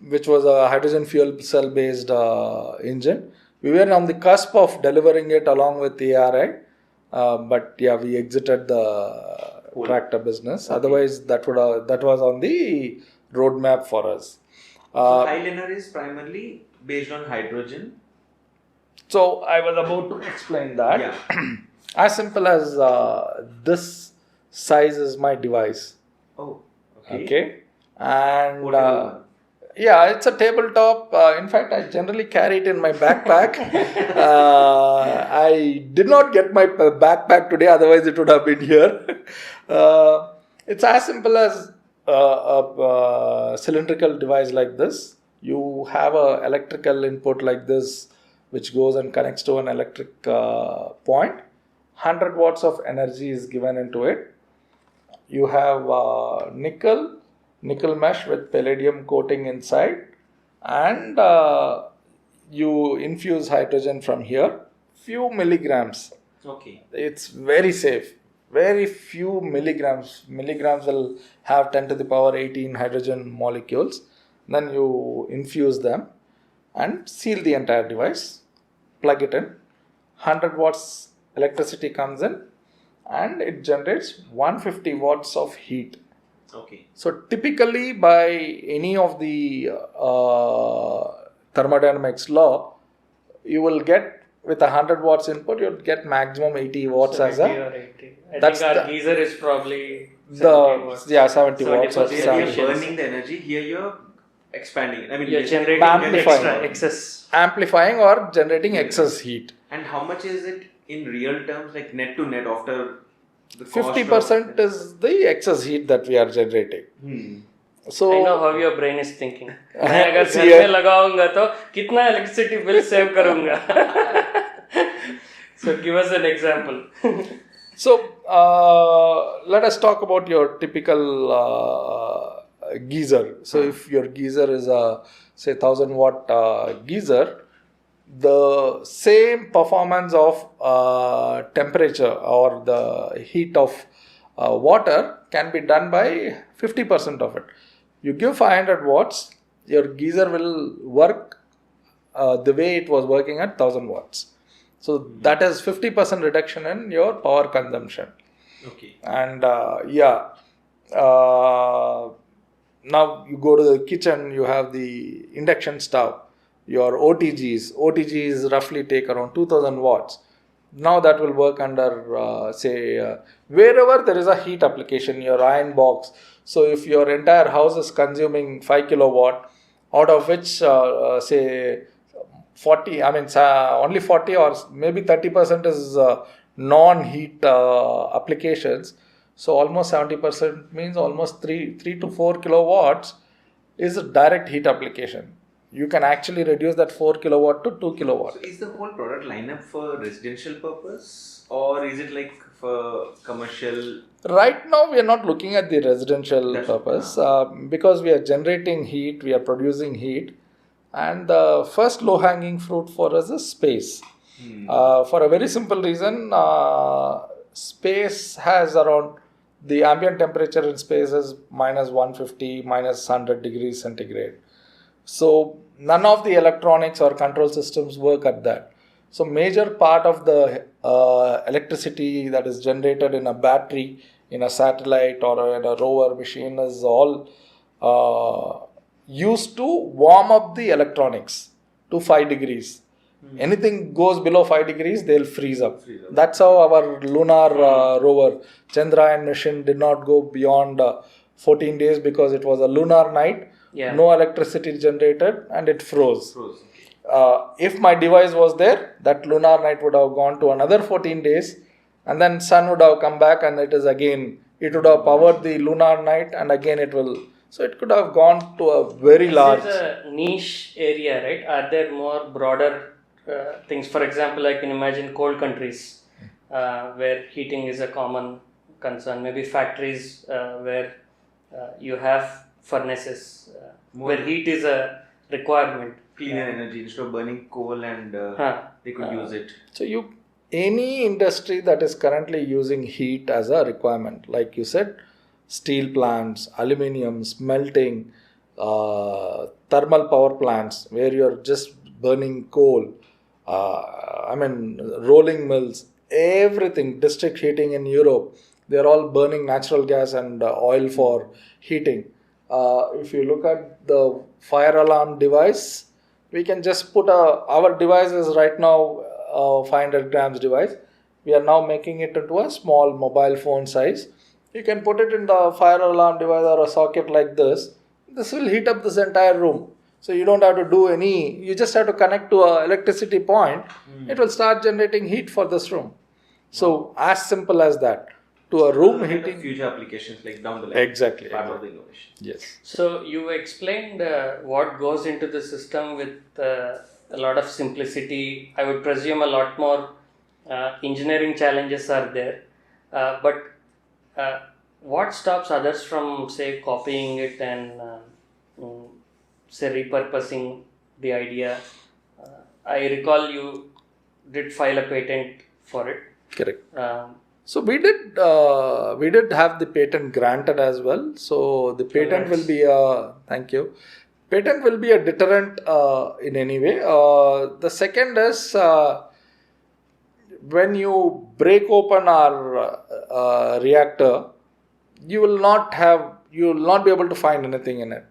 [SPEAKER 1] which was a hydrogen fuel cell based engine. We were on the cusp of delivering it along with ARI, but yeah, we exited the tractor business. Okay. Otherwise, that was on the roadmap for us.
[SPEAKER 2] So HYLENR is primarily based on hydrogen.
[SPEAKER 1] So I was about to explain that.
[SPEAKER 2] Yeah.
[SPEAKER 1] As simple as this size is my device.
[SPEAKER 2] Oh,
[SPEAKER 1] okay. And yeah, it's a tabletop. In fact, I generally carry it in my backpack. I did not get my backpack today, otherwise it would have been here. It's as simple as a cylindrical device like this. You have an electrical input like this, which goes and connects to an electric point. 100 watts of energy is given into it. You have nickel mesh with palladium coating inside, and you infuse hydrogen from here, few milligrams.
[SPEAKER 2] Okay.
[SPEAKER 1] It's very safe. Very few milligrams. Milligrams will have 10 to the power 18 hydrogen molecules. Then you infuse them and seal the entire device. Plug it in. 100 watts electricity comes in, and it generates 150 watts of heat.
[SPEAKER 2] Okay.
[SPEAKER 1] So typically by any of the thermodynamics law, you will get with 100 watts input, you'll get maximum 80 watts
[SPEAKER 3] 70
[SPEAKER 1] as
[SPEAKER 3] or 80. I think our geyser is probably 70 watts.
[SPEAKER 1] 70 watts or
[SPEAKER 2] Here you're burning the energy, here you're expanding it. I mean,
[SPEAKER 3] you're generating excess.
[SPEAKER 1] Amplifying or generating excess heat.
[SPEAKER 2] And how much is it in real terms, like net to net after The cost
[SPEAKER 1] 50% is the excess heat that we are generating. So
[SPEAKER 3] I know how your brain is thinking. मैं अगर घर में लगाऊंगा तो कितना electricity bill save करूंगा? So give us an example.
[SPEAKER 1] So let us talk about your typical geyser. So if your geyser is a say 1000 watt geyser, the same performance of temperature or the heat of water can be done by 50% of it. You give 500 watts, your geyser will work the way it was working at 1000 watts. So that is 50% reduction in your power consumption.
[SPEAKER 2] Okay.
[SPEAKER 1] And now you go to the kitchen, you have the induction stove, your OTGs roughly take around 2000 watts. Now that will work under wherever there is a heat application, your iron box. So if your entire house is consuming 5 kilowatt, out of which say 40, only 40 or maybe 30% is non-heat applications. So almost 70% means almost 3 to 4 kilowatts is a direct heat application. You can actually reduce that 4 kilowatt to 2 kilowatt.
[SPEAKER 2] So is the whole product lineup for residential purpose or is it like for commercial?
[SPEAKER 1] Right now we are not looking at the residential purpose because we are generating heat, we are producing heat. And the first low-hanging fruit for us is space. For a very simple reason, space has around, the ambient temperature in space is minus 150, minus 100 degrees centigrade. So none of the electronics or control systems work at that. So major part of the electricity that is generated in a battery, in a satellite or in a rover machine is all used to warm up the electronics to 5 degrees. Anything goes below 5 degrees, they'll freeze up. That's how our lunar rover Chandrayaan mission did not go beyond 14 days because it was a lunar night.
[SPEAKER 3] Yeah.
[SPEAKER 1] No electricity generated and it froze. If my device was there, that lunar night would have gone to another 14 days and then sun would have come back and it would have powered the lunar night and again it will. So it could have gone to a very large.
[SPEAKER 3] This is a niche area, right? Are there more broader things? For example, I can imagine cold countries where heating is a common concern. Maybe factories where you have furnaces where heat is a requirement.
[SPEAKER 2] Cleaner energy instead of burning coal and they could use it.
[SPEAKER 1] So any industry that is currently using heat as a requirement, like you said, steel plants, aluminium, smelting, thermal power plants where you're just burning coal, rolling mills, everything, district heating in Europe, they're all burning natural gas and oil for heating. If you look at the fire alarm device, we can just put our device is right now 500 grams device. We are now making it into a small mobile phone size. You can put it in the fire alarm device or a socket like this. This will heat up this entire room. So you don't have to do you just have to connect to an electricity point. It will start generating heat for this room. So as simple as that. To a room heating.
[SPEAKER 2] Future applications like down the line.
[SPEAKER 1] Exactly.
[SPEAKER 2] Part of the innovation.
[SPEAKER 1] Yes.
[SPEAKER 3] So you explained what goes into the system with a lot of simplicity. I would presume a lot more engineering challenges are there. But what stops others from, say, copying it and, say, repurposing the idea? I recall you did file a patent for it.
[SPEAKER 1] Correct. So we did have the patent granted as well. So the patent will be thank you. Patent will be a deterrent in any way. The second is when you break open our reactor, you will not be able to find anything in it.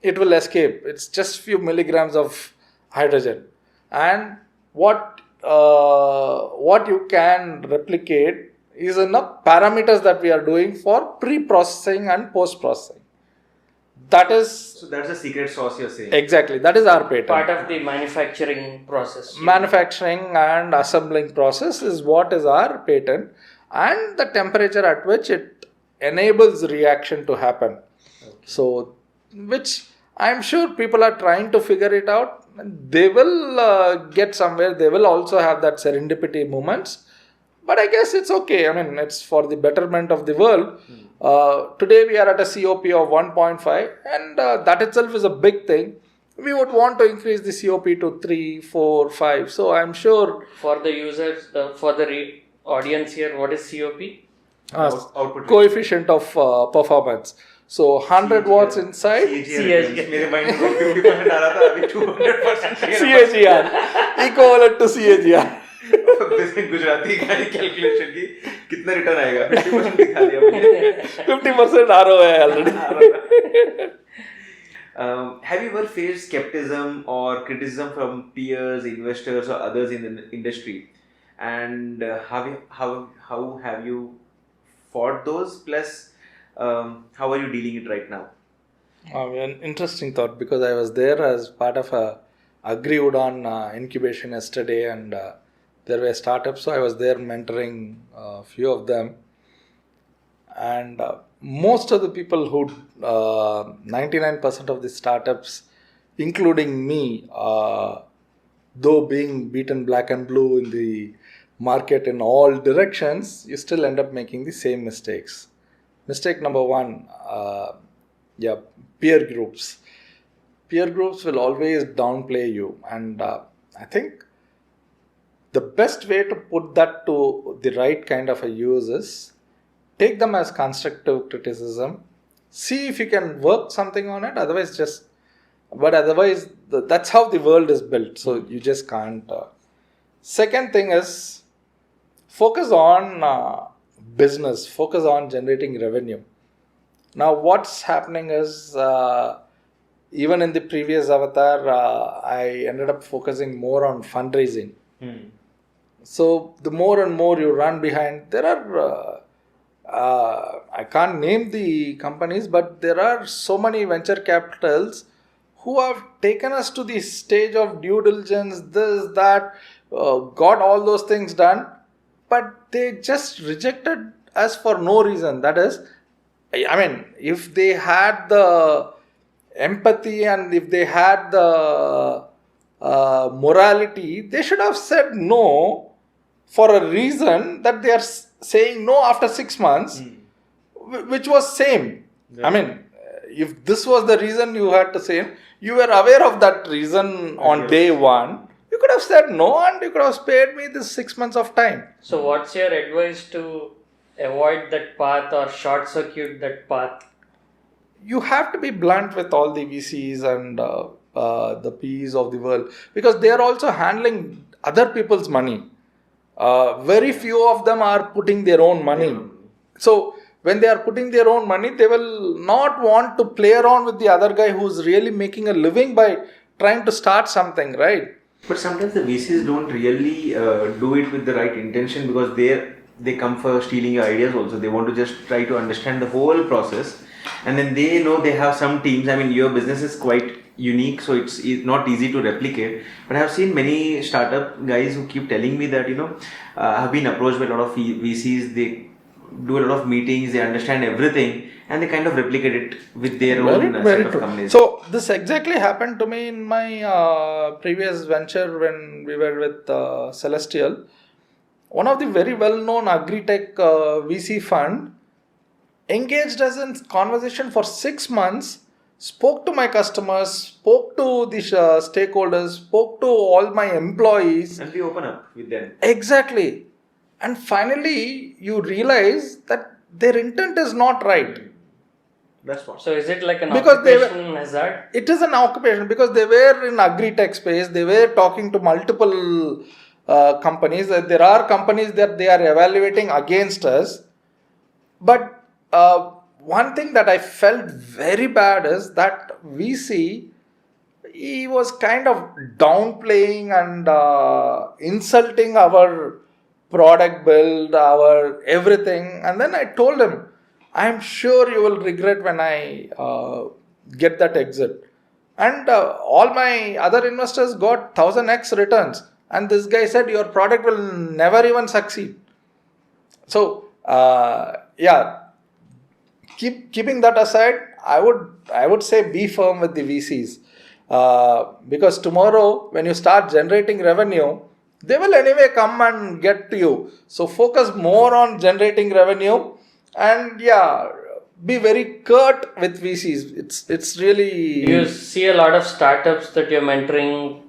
[SPEAKER 1] It will escape. It's just few milligrams of hydrogen, and what you can replicate is in the parameters that we are doing for pre-processing and post-processing. So
[SPEAKER 2] that's the secret sauce you're saying.
[SPEAKER 1] Exactly. That is our patent.
[SPEAKER 3] Part of the manufacturing process.
[SPEAKER 1] Manufacturing and assembling process is what is our patent. and the temperature at which it enables reaction to happen. So, which I'm sure people are trying to figure it out. They will get somewhere. They will also have that serendipity moments. But I guess it's okay. I mean, it's for the betterment of the world. Today we are at a COP of 1.5, and that itself is a big thing. We would want to increase the COP to 3, 4, 5. So I'm sure
[SPEAKER 3] For the users, for the audience here, what is COP?
[SPEAKER 2] Output
[SPEAKER 1] coefficient of performance. So 100 watts inside.
[SPEAKER 3] CAGR.
[SPEAKER 2] मेरे mind में 50% आ रहा था, अभी 200%
[SPEAKER 1] CAGR equivalent to CAGR.
[SPEAKER 2] Gujarati गाड़ी calculation की कितना return आएगा 50% दिखा दिया मुझे
[SPEAKER 1] 50% ROI already.
[SPEAKER 2] Have you ever faced skepticism or criticism from peers, investors, or others in the industry? And how have you fought those? Plus, how are you dealing it right now?
[SPEAKER 1] An interesting thought, because I was there as part of a Agri-Udan incubation yesterday, and there were startups, so I was there mentoring a few of them. And most of the people who, 99% of the startups, including me, though being beaten black and blue in the market in all directions, you still end up making the same mistakes. Mistake number one, peer groups. Peer groups will always downplay you, and I think the best way to put that to the right kind of a use is take them as constructive criticism. See if you can work something on it. Otherwise, that's how the world is built. So you just can't. Second thing is focus on business. Focus on generating revenue. Now, what's happening is even in the previous avatar, I ended up focusing more on fundraising. So the more and more you run behind, there are, I can't name the companies, but there are so many venture capitals who have taken us to the stage of due diligence, this, that, got all those things done, but they just rejected us for no reason. That is, I mean, if they had the empathy and if they had the morality, they should have said no for a reason that they are saying no after 6 months, which was same. Yeah. I mean, if this was the reason you had to say, you were aware of that reason on day one, you could have said no and you could have spared me this 6 months of time.
[SPEAKER 3] So what's your advice to avoid that path or short circuit that path?
[SPEAKER 1] You have to be blunt with all the VCs and the PEs of the world, because they are also handling other people's money. Very few of them are putting their own money. So when they are putting their own money, they will not want to play around with the other guy who's really making a living by trying to start something, right?
[SPEAKER 2] But sometimes the VCs don't really do it with the right intention, because they come for stealing your ideas also. They want to just try to understand the whole process, and then they know they have some teams. I mean, your business is quite unique, so it's not easy to replicate. But I have seen many startup guys who keep telling me that, have been approached by a lot of VCs. They do a lot of meetings, they understand everything, and they kind of replicate it with their own set of companies.
[SPEAKER 1] So this exactly happened to me in my previous venture when we were with Celestial. One of the very well-known agri-tech VC fund engaged us in conversation for 6 months, spoke to my customers, spoke to the stakeholders, spoke to all my employees.
[SPEAKER 2] And we open up with them.
[SPEAKER 1] Exactly. And finally, you realize that their intent is not right.
[SPEAKER 2] That's what.
[SPEAKER 3] So is it like an occupation hazard?
[SPEAKER 1] It is an occupation, because they were in agri-tech space. They were talking to multiple companies. There are companies that they are evaluating against us. But one thing that I felt very bad is that VC, he was kind of downplaying and insulting our product build, our everything. And then I told him, I'm sure you will regret when I get that exit. And all my other investors got 1000x returns. And this guy said, your product will never even succeed. So keeping that aside, I would say be firm with the VCs, because tomorrow when you start generating revenue, they will anyway come and get to you. So focus more on generating revenue, and be very curt with VCs. It's really.
[SPEAKER 3] Do you see a lot of startups that you're mentoring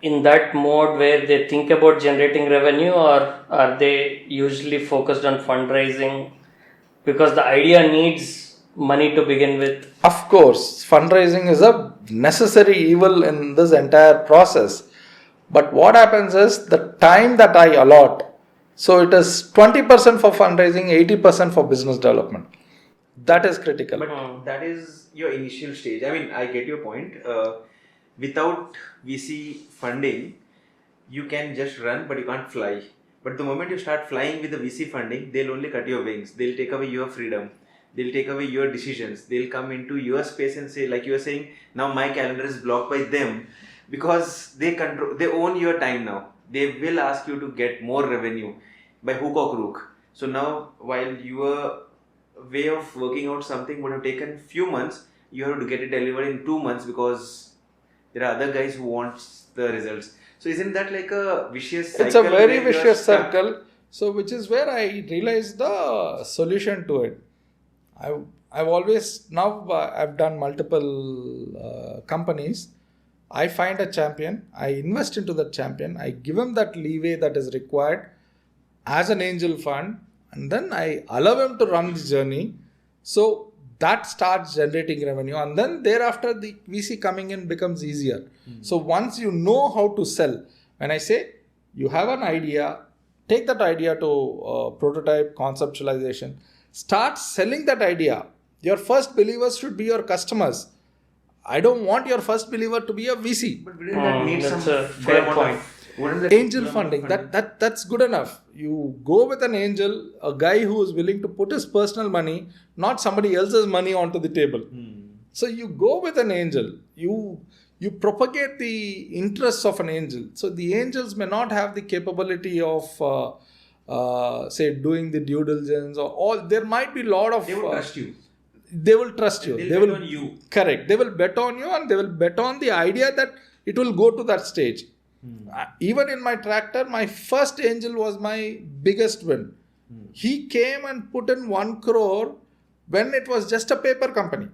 [SPEAKER 3] in that mode where they think about generating revenue, or are they usually focused on fundraising because the idea needs money to begin with?
[SPEAKER 1] Of course, fundraising is a necessary evil in this entire process. But what happens is the time that I allot, so it is 20% for fundraising, 80% for business development. That is critical.
[SPEAKER 2] But that is your initial stage. I mean, I get your point. Without VC funding, you can just run, but you can't fly. But the moment you start flying with the VC funding, they'll only cut your wings. They'll take away your freedom. They'll take away your decisions. They'll come into your space and say, like you were saying, now my calendar is blocked by them, because they own your time now. They will ask you to get more revenue by hook or crook. So now, while your way of working out something would have taken few months, you have to get it delivered in 2 months because there are other guys who want the results. So isn't that like a vicious cycle?
[SPEAKER 1] It's a very vicious circle. So which is where I realized the solution to it. I've always, now I've done multiple companies. I find a champion, I invest into that champion, I give him that leeway that is required as an angel fund, and then I allow him to run the journey. So that starts generating revenue, and then thereafter the VC coming in becomes easier. So once you know how to sell, when I say you have an idea, take that idea to prototype, conceptualization, start selling that idea. Your first believers should be your customers. I don't want your first believer to be a VC.
[SPEAKER 2] But wouldn't that need
[SPEAKER 3] that's
[SPEAKER 2] some
[SPEAKER 3] a fair point.
[SPEAKER 1] Angel funding, that's good enough. You go with an angel, a guy who is willing to put his personal money, not somebody else's money onto the table. So you go with an angel. You propagate the interests of an angel. So the angels may not have the capability of say doing the due diligence or all. There might be a lot of.
[SPEAKER 2] They will trust you.
[SPEAKER 1] They will trust you.
[SPEAKER 2] They will bet on you.
[SPEAKER 1] Correct. They will bet on you, and they will bet on the idea that it will go to that stage. Even in my tractor, my first angel was my biggest win. He came and put in 1 crore when it was just a paper company.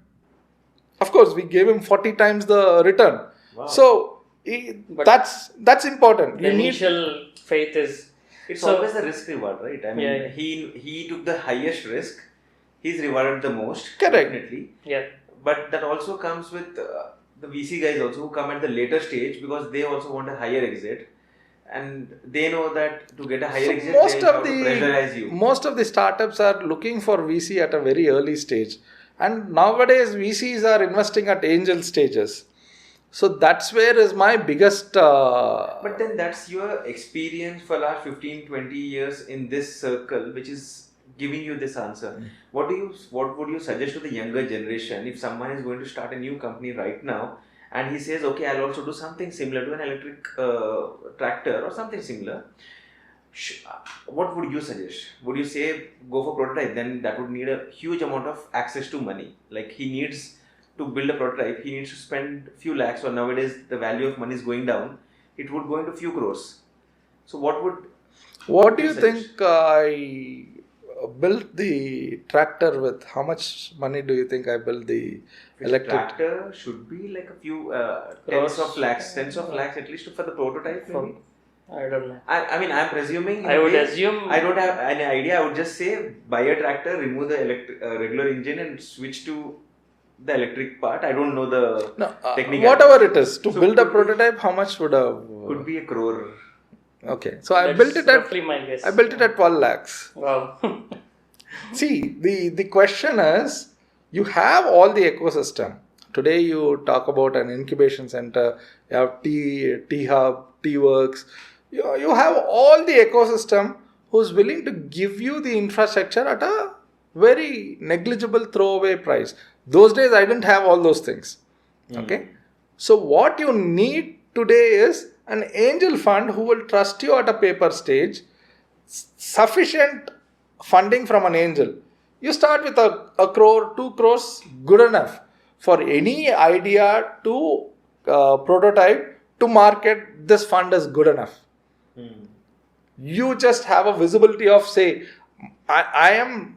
[SPEAKER 1] Of course, we gave him 40 times the return.
[SPEAKER 2] Wow.
[SPEAKER 1] So that's important.
[SPEAKER 3] The initial faith is.
[SPEAKER 2] It's always the risk reward, right? I mean, he took the highest risk. He's rewarded the most.
[SPEAKER 1] Correct.
[SPEAKER 2] Definitely.
[SPEAKER 3] Yeah.
[SPEAKER 2] But that also comes with the VC guys also who come at the later stage, because they also want a higher exit, and they know that to get a higher exit, they have to pressurize you.
[SPEAKER 1] Most of the startups are looking for VC at a very early stage, and nowadays VCs are investing at angel stages. So that's where is my biggest.
[SPEAKER 2] But then that's your experience for last 15-20 years in this circle, which is giving you this answer. What would you suggest to the younger generation if someone is going to start a new company right now and he says, okay, I'll also do something similar to an electric tractor or something similar? What would you suggest? Would you say go for prototype? Then that would need a huge amount of access to money. Like he needs to build a prototype, he needs to spend few lakhs, or nowadays the value of money is going down. It would go into few crores. So
[SPEAKER 1] what do you think I built the tractor with? How much money do you think I built the electric
[SPEAKER 2] tractor? Should be like a few tens of lakhs at least for the prototype. Maybe.
[SPEAKER 3] I don't know.
[SPEAKER 2] I mean, I'm presuming.
[SPEAKER 3] I would assume.
[SPEAKER 2] I don't have any idea. I would just say buy a tractor, remove the regular engine, and switch to the electric part. I don't know the technical.
[SPEAKER 1] Whatever it is, to build a prototype, how much would
[SPEAKER 2] could be 1 crore.
[SPEAKER 1] Okay, so I built it at 12 lakhs.
[SPEAKER 3] Wow.
[SPEAKER 1] See, the question is, you have all the ecosystem. Today you talk about an incubation center, you have T-Hub, T-Works. You have all the ecosystem who's willing to give you the infrastructure at a very negligible throwaway price. Those days I didn't have all those things. Okay. So what you need today is an angel fund who will trust you at a paper stage, sufficient funding from an angel. You start with a crore, 2 crores, good enough for any idea to prototype to market. This fund is good enough. You just have a visibility of, say, I am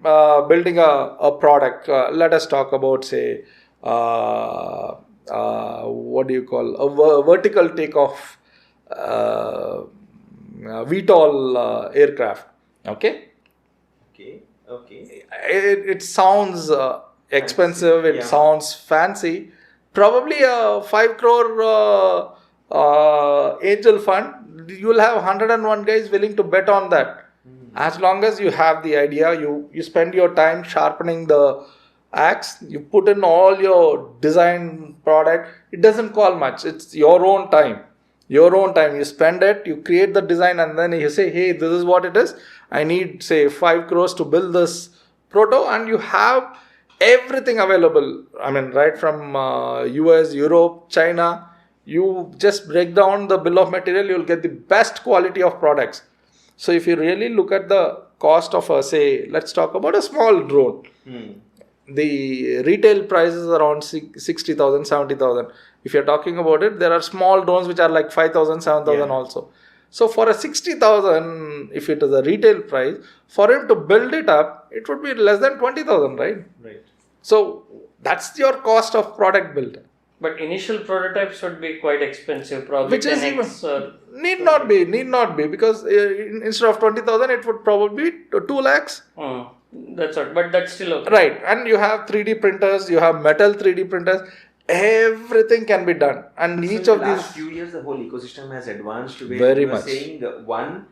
[SPEAKER 1] building a product. Let us talk about, say, what do you call a vertical takeoff VTOL aircraft. Okay. It sounds expensive. It sounds fancy. Probably a 5 crore angel fund. You will have 101 guys willing to bet on that. As long as you have the idea, you spend your time sharpening the axe, you put in all your design product. It doesn't call much. It's your own time. You spend it, you create the design, and then you say, hey, this is what it is. I need, say, 5 crores to build this proto, and you have everything available. I mean, right from US, Europe, China. You just break down the bill of material, you'll get the best quality of products. So if you really look at the cost of say, let's talk about a small drone. The retail price is around 60,000, 70,000. If you're talking about it, there are small drones which are like 5,000, 7,000 also. So for a 60,000, if it is a retail price, for him to build it up, it would be less than 20,000, right?
[SPEAKER 2] Right.
[SPEAKER 1] So that's your cost of product build.
[SPEAKER 3] But initial prototypes would be quite expensive, probably.
[SPEAKER 1] Which is even need not be because instead of 20,000, it would probably be 2 lakhs.
[SPEAKER 3] That's what, but that's still okay.
[SPEAKER 1] Right, and you have 3D printers, you have metal 3D printers. Everything can be done, and each of these.
[SPEAKER 2] Last few years, the whole ecosystem has advanced to where
[SPEAKER 1] very
[SPEAKER 2] you are
[SPEAKER 1] much.
[SPEAKER 2] saying one.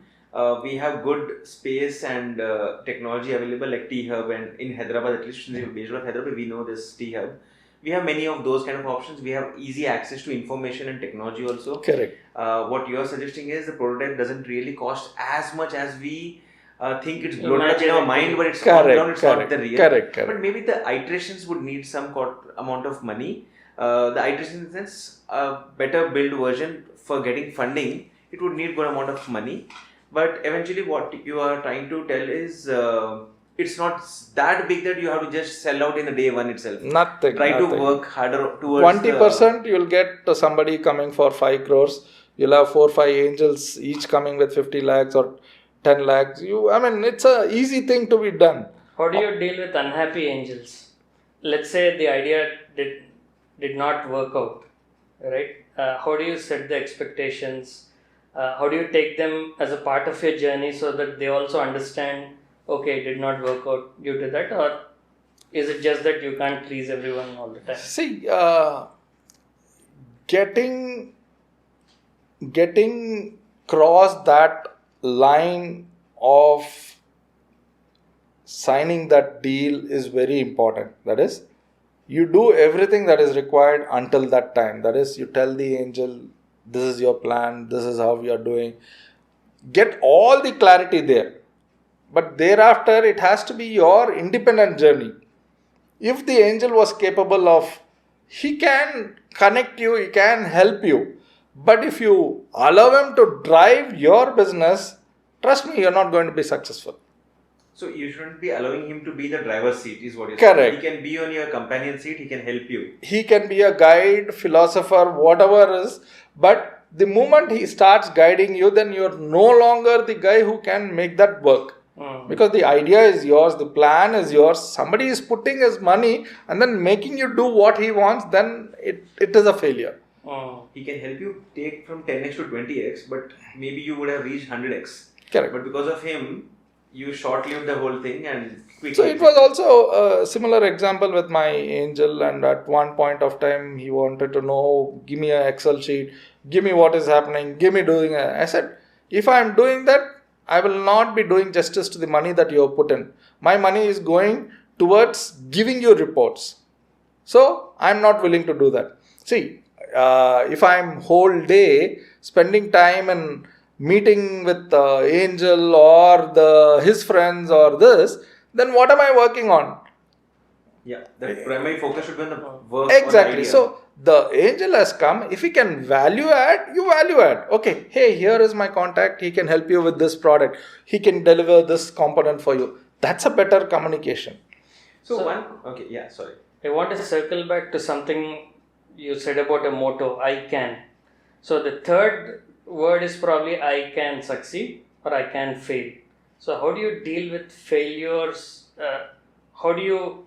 [SPEAKER 2] We have good space and technology available like T-Hub, and in Hyderabad, at least based out of Hyderabad, we know this T-Hub. We have many of those kind of options. We have easy access to information and technology also.
[SPEAKER 1] Correct.
[SPEAKER 2] What you are suggesting is the prototype doesn't really cost as much as we think it's blown up in our mind, but it's on ground, it's not the real.
[SPEAKER 1] Correct.
[SPEAKER 2] But maybe the iterations would need some amount of money. The iteration in the sense, a better build version for getting funding, it would need good amount of money. But eventually what you are trying to tell is it's not that big that you have to just sell out in the day one itself. Try to work harder towards
[SPEAKER 1] 20% you'll get somebody coming for 5 crores. You'll have 4 or 5 angels each coming with 50 lakhs or 10 lakhs. It's a easy thing to be done.
[SPEAKER 3] How do you deal with unhappy angels? Let's say the idea did not work out, right? How do you set the expectations? How do you take them as a part of your journey so that they also understand, okay, it did not work out due to that? Or is it just that you can't please everyone all the time?
[SPEAKER 1] See, getting cross that line of signing that deal is very important. That is, you do everything that is required until that time. That is, you tell the angel, this is your plan, this is how we are doing. Get all the clarity there. But thereafter, it has to be your independent journey. If the angel was capable of, he can connect you, he can help you. But if you allow him to drive your business, trust me, you're not going to be successful.
[SPEAKER 2] So you shouldn't be allowing him to be the driver's seat, is what you're
[SPEAKER 1] saying.
[SPEAKER 2] He can be on your companion seat, he can help you.
[SPEAKER 1] He can be a guide, philosopher, whatever is. But the moment he starts guiding you, then you're no longer the guy who can make that work. Because the idea is yours, the plan is yours. Somebody is putting his money and then making you do what he wants, then it is a failure.
[SPEAKER 2] He can help you take from 10x to 20x, but maybe you would have reached 100x.
[SPEAKER 1] Correct.
[SPEAKER 2] But because of him, you short-lived the whole thing and quickly.
[SPEAKER 1] So it was also a similar example with my angel, and at one point of time he wanted to know, give me an Excel sheet, give me what is happening, give me doing it. I said, if I am doing that, I will not be doing justice to the money that you have put in. My money is going towards giving you reports. So I am not willing to do that. See, if I am whole day spending time and meeting with the angel or his friends or this, then what am I working on?
[SPEAKER 2] Yeah, the primary focus should be on the work.
[SPEAKER 1] Exactly. So the angel has come. If he can value add, you value add. Okay, hey, here is my contact. He can help you with this product. He can deliver this component for you. That's a better communication.
[SPEAKER 2] Sorry.
[SPEAKER 3] I want to circle back to something you said about a motto, I can. So the third word is probably I can succeed or I can fail. So how do you deal with failures? How do you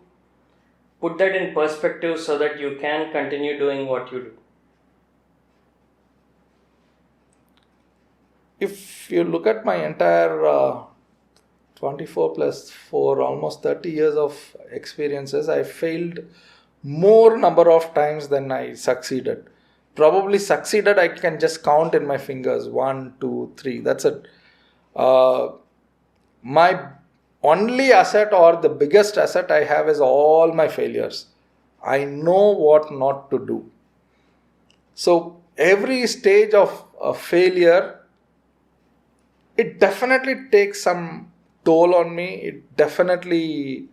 [SPEAKER 3] put that in perspective so that you can continue doing what you do?
[SPEAKER 1] If you look at my entire 24 plus 4, almost 30 years of experiences, I failed more number of times than I succeeded. Probably succeeded, I can just count in my fingers. 1, 2, 3, that's it. My only asset or the biggest asset I have is all my failures. I know what not to do. So every stage of a failure, it definitely takes some toll on me. It definitely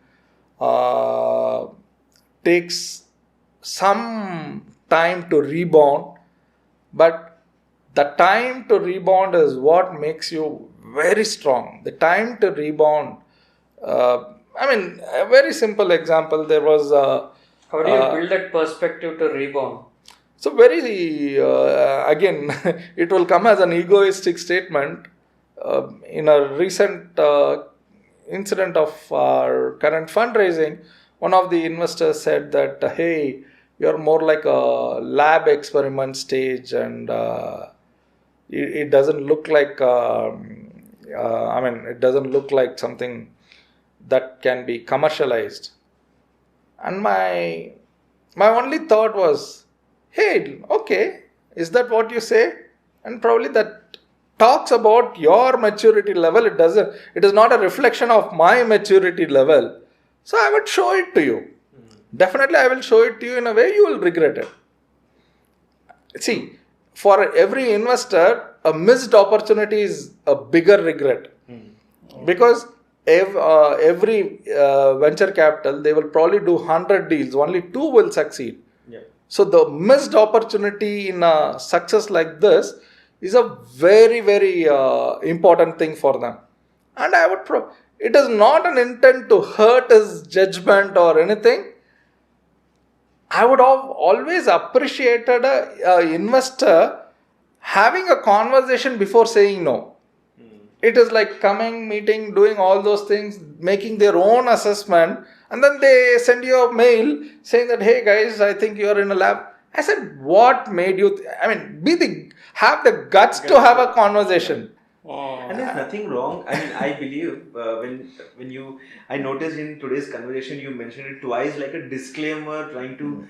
[SPEAKER 1] takes some time to rebound, but the time to rebound is what makes you very strong. The time to rebound, a very simple example, there was
[SPEAKER 3] how do you build that perspective to rebound?
[SPEAKER 1] So very, again, it will come as an egoistic statement. In a recent incident of our current fundraising, one of the investors said that, hey, you're more like a lab experiment stage, and it doesn't look like, it doesn't look like something that can be commercialized. And my only thought was, hey, okay, is that what you say? And probably that talks about your maturity level. It is not a reflection of my maturity level. So I would show it to you. Definitely I will show it to you in a way you will regret it. See, for every investor, a missed opportunity is a bigger regret. Because every venture capital, they will probably do 100 deals, only 2 will succeed. So the missed opportunity in a success like this is a very, very important thing for them. And I would it is not an intent to hurt his judgment or anything. I would have always appreciated an investor having a conversation before saying no. It is like coming, meeting, doing all those things, making their own assessment, and then they send you a mail saying that, hey guys, I think you are in a lab. I said, what made you, have the guts to have a conversation.
[SPEAKER 2] And there's nothing wrong. I believe I noticed in today's conversation, you mentioned it twice like a disclaimer, trying to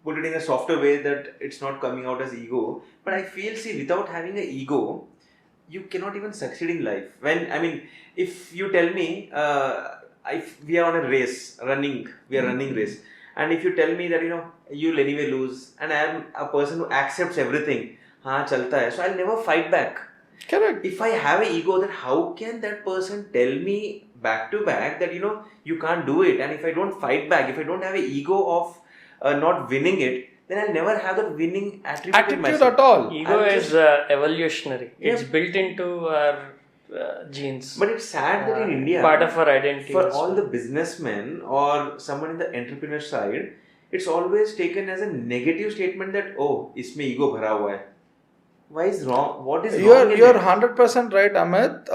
[SPEAKER 2] put it in a softer way that it's not coming out as ego. But I feel, without having an ego, you cannot even succeed in life. If you tell me, we are on a race, running race. And if you tell me that, you'll anyway lose, and I am a person who accepts everything, chalta hai, so I'll never fight back.
[SPEAKER 1] Correct.
[SPEAKER 2] If I have an ego, then how can that person tell me back to back that, you can't do it? And if I don't fight back, if I don't have an ego of not winning it, then I'll never have that winning attitude
[SPEAKER 1] at all.
[SPEAKER 3] Ego is evolutionary. It's built into our genes.
[SPEAKER 2] But it's sad that in India,
[SPEAKER 3] part of our identity,
[SPEAKER 2] for all the businessmen or someone in the entrepreneur side, it's always taken as a negative statement that, oh, isme ego bhara hua hai. Why is wrong? What is wrong?
[SPEAKER 1] You're 100% right, Amit.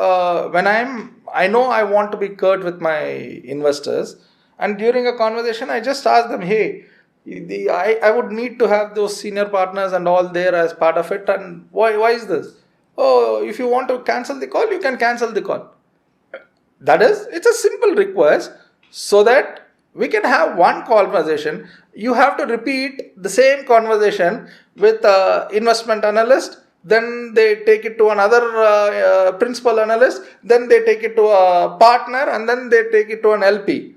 [SPEAKER 1] When I know I want to be curt with my investors, and during a conversation, I just ask them, hey, I would need to have those senior partners and all there as part of it. And why is this? Oh, if you want to cancel the call, you can cancel the call. That is, it's a simple request so that we can have one conversation. You have to repeat the same conversation with investment analyst. Then they take it to another principal analyst. Then they take it to a partner, and then they take it to an LP.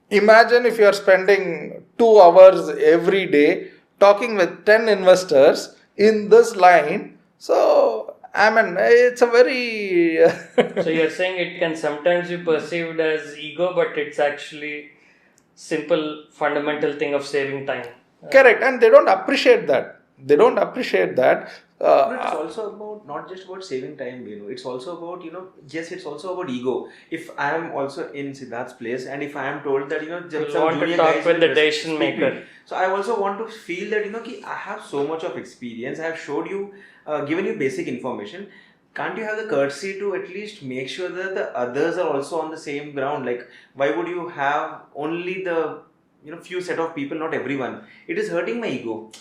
[SPEAKER 1] Imagine if you are spending 2 hours every day talking with 10 investors in this line. So, it's a very...
[SPEAKER 3] So you're saying it can sometimes be perceived as ego, but it's actually simple fundamental thing of saving time.
[SPEAKER 1] Correct. And they don't appreciate that.
[SPEAKER 2] But it's also about not just about saving time, it's also about, yes, it's also about ego. If I am also in Siddharth's place and if I am told that,
[SPEAKER 3] You
[SPEAKER 2] some
[SPEAKER 3] want to
[SPEAKER 2] junior
[SPEAKER 3] talk
[SPEAKER 2] guys
[SPEAKER 3] with
[SPEAKER 2] will
[SPEAKER 3] the decision
[SPEAKER 2] speak to me.
[SPEAKER 3] maker.
[SPEAKER 2] So I also want to feel that, ki I have so much of experience, I have showed you, given you basic information. Can't you have the courtesy to at least make sure that the others are also on the same ground? Like, why would you have only the few set of people, not everyone? It is hurting my ego.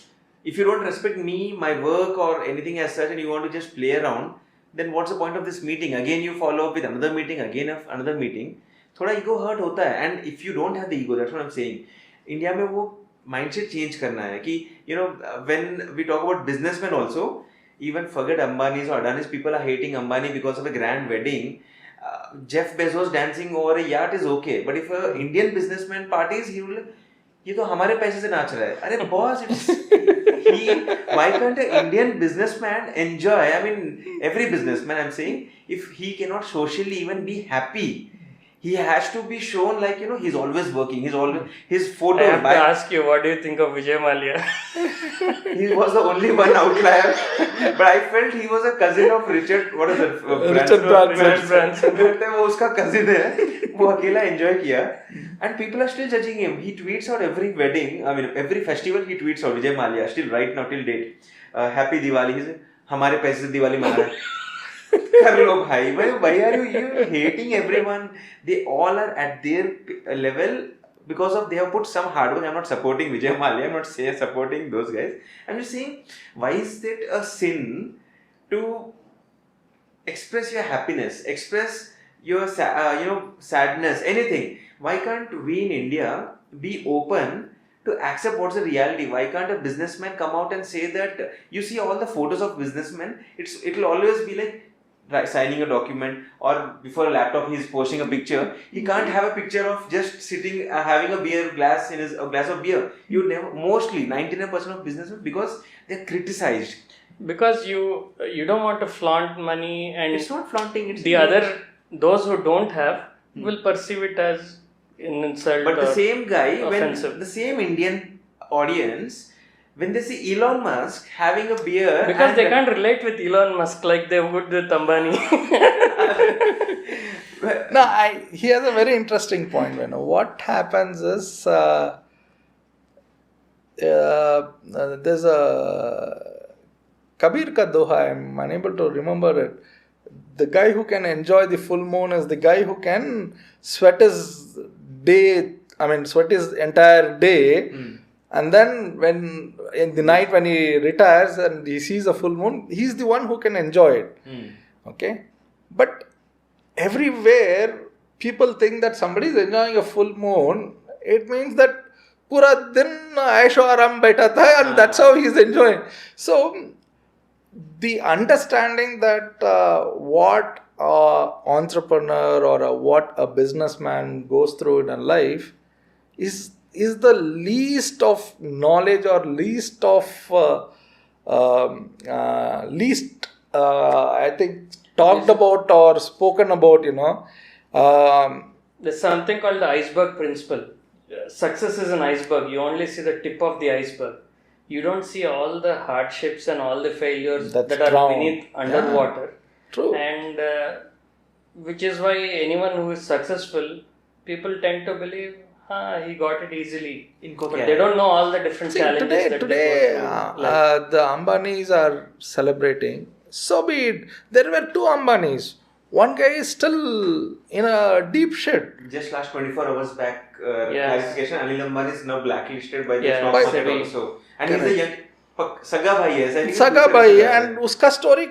[SPEAKER 2] If you don't respect me, my work or anything as such, and you want to just play around, then what's the point of this meeting? Again you follow up with another meeting, again another meeting. Thoda ego hurt hota hai. And if you don't have the ego, that's what I'm saying, India mein wo mindset change karna hai ki, when we talk about businessmen also, even forget Ambani's or Adani's, people are hating Ambani because of a grand wedding. Jeff Bezos dancing over a yacht is okay, but if a Indian businessman parties, he will, ये तो हमारे पैसे से नाच रहा है. अरे boss, why can't an Indian businessman enjoy? I mean, every businessman, I'm saying, if he cannot socially even be happy, he has to be shown like, he's always working. His photo.
[SPEAKER 3] I have to ask you, what do you think of Vijay Mallya?
[SPEAKER 2] He was the only one outlier, but I felt he was a cousin of Richard. What is it?
[SPEAKER 1] Richard Branson.
[SPEAKER 2] वो उसका cousin है. वो अकेला enjoy किया, and people are still judging him. He tweets out every wedding. I mean, every festival he tweets out. Vijay Mallya still right now till date. Happy Diwali. He said, हमारे पैसे से दिवाली मना रहे. कर लो भाई. Why are you hating everyone? They all are at their level because of they have put some hard work. I'm not supporting Vijay Mallya. I'm not supporting those guys. I'm just saying, why is it a sin to express your happiness, express your sadness, anything? Why can't we in India be open to accept what's the reality? Why can't a businessman come out and say that, you see all the photos of businessmen, it'll always be like signing a document, or before a laptop he's posting a picture. He can't have a picture of just sitting having a beer glass in a glass of beer. You never, mostly 99% of businessmen, because they're criticized.
[SPEAKER 3] Because you don't want to flaunt money, and
[SPEAKER 2] It's not flaunting, it's
[SPEAKER 3] those who don't have will perceive it as an insult.
[SPEAKER 2] But the same guy,
[SPEAKER 3] offensive.
[SPEAKER 2] when the same Indian audience, when they see Elon Musk having a beer,
[SPEAKER 3] because they can't relate with Elon Musk like they would with Ambani.
[SPEAKER 1] No, he has a very interesting point. What happens is there's a Kabir ka doha, I'm unable to remember it. The guy who can enjoy the full moon is the guy who can sweat his entire day. And then when in the night when he retires and he sees a full moon, he's the one who can enjoy it. Okay? But everywhere people think that somebody is enjoying a full moon, it means that pura din aisho aram baitha tha, and that's how he's enjoying. So the understanding that what an entrepreneur or what a businessman goes through in a life is the least of knowledge or least of I think talked about or spoken about.
[SPEAKER 3] There's something called the iceberg principle. Success is an iceberg. You only see the tip of the iceberg. You don't see all the hardships and all the failures that are beneath underwater.
[SPEAKER 1] True.
[SPEAKER 3] And which is why anyone who is successful, people tend to believe he got it easily. But they don't know all the different challenges
[SPEAKER 1] today the Ambanis are celebrating. So be it. There were two Ambanis. One guy is still in a deep shit.
[SPEAKER 2] Just last 24 hours back, clarification, Anil Ambani is now blacklisted by the stock market also. And he's a young Saga bhai hai.
[SPEAKER 1] Saga bhai, and uska story,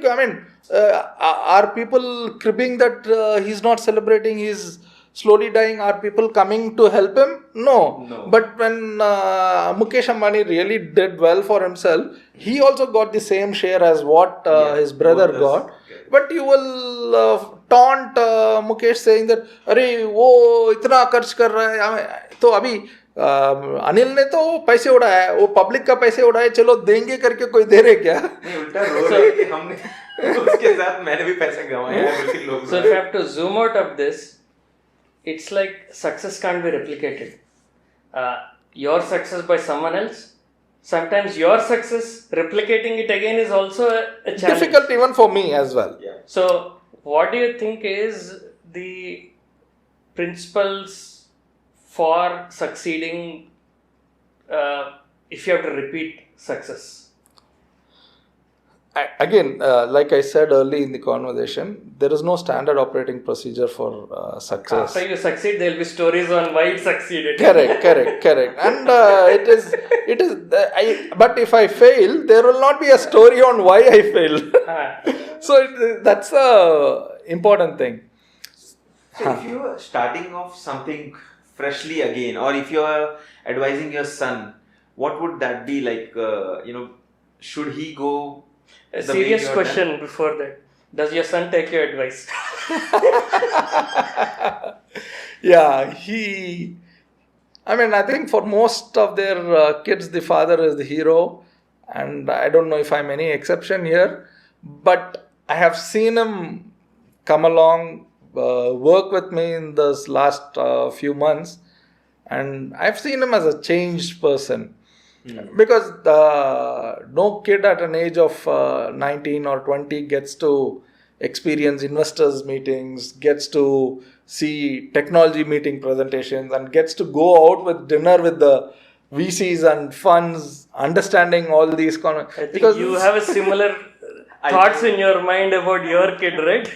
[SPEAKER 1] are people cribbing that he's not celebrating, he's slowly dying? Are people coming to help him? No. But when Mukesh Ambani really did well for himself, he also got the same share as what his brother got. Okay. But you will taunt Mukesh saying that, अरे वो इतना खर्च कर रहा है, तो अभी अनिल ने तो पैसे उड़ाया, वो पब्लिक का पैसे उड़ाए, चलो देंगे करके कोई दे रहे क्या?
[SPEAKER 2] नहीं, उल्टा रो रहे कि हमने उसके साथ मैंने भी पैसे कमाए हैं, बल्कि लोग.
[SPEAKER 3] So if you have to zoom out of this, it's like success can't be replicated. Your success by someone else sometimes your success, replicating it again is also a challenge.
[SPEAKER 1] Difficult even for me as well.
[SPEAKER 2] Yeah.
[SPEAKER 3] So, what do you think is the principles for succeeding if you have to repeat success?
[SPEAKER 1] Again, like I said early in the conversation, there is no standard operating procedure for success.
[SPEAKER 3] After you succeed, there will be stories on why it succeeded.
[SPEAKER 1] Correct. And it is. But if I fail, there will not be a story on why I failed. So that's the important thing.
[SPEAKER 2] So if you are starting off something freshly again, or if you are advising your son, what would that be like? Should he go?
[SPEAKER 3] A serious question before that. Does your son take your advice?
[SPEAKER 1] Yeah, I think for most of their kids, the father is the hero. And I don't know if I'm any exception here. But I have seen him come along, work with me in this last few months. And I've seen him as a changed person. Because no kid at an age of 19 or 20 gets to experience investors meetings, gets to see technology meeting presentations, and gets to go out with dinner with the VCs and funds, understanding all these
[SPEAKER 3] because you have a similar thoughts in your mind about your kid, right?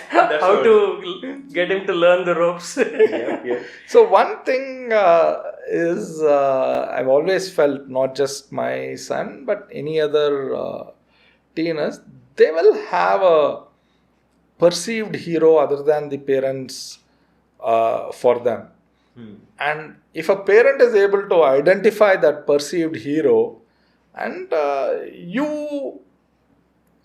[SPEAKER 3] How to get him to learn the ropes.
[SPEAKER 2] Yeah.
[SPEAKER 1] So one thing is I've always felt, not just my son, but any other teenagers, they will have a perceived hero other than the parents for them. And if a parent is able to identify that perceived hero, and you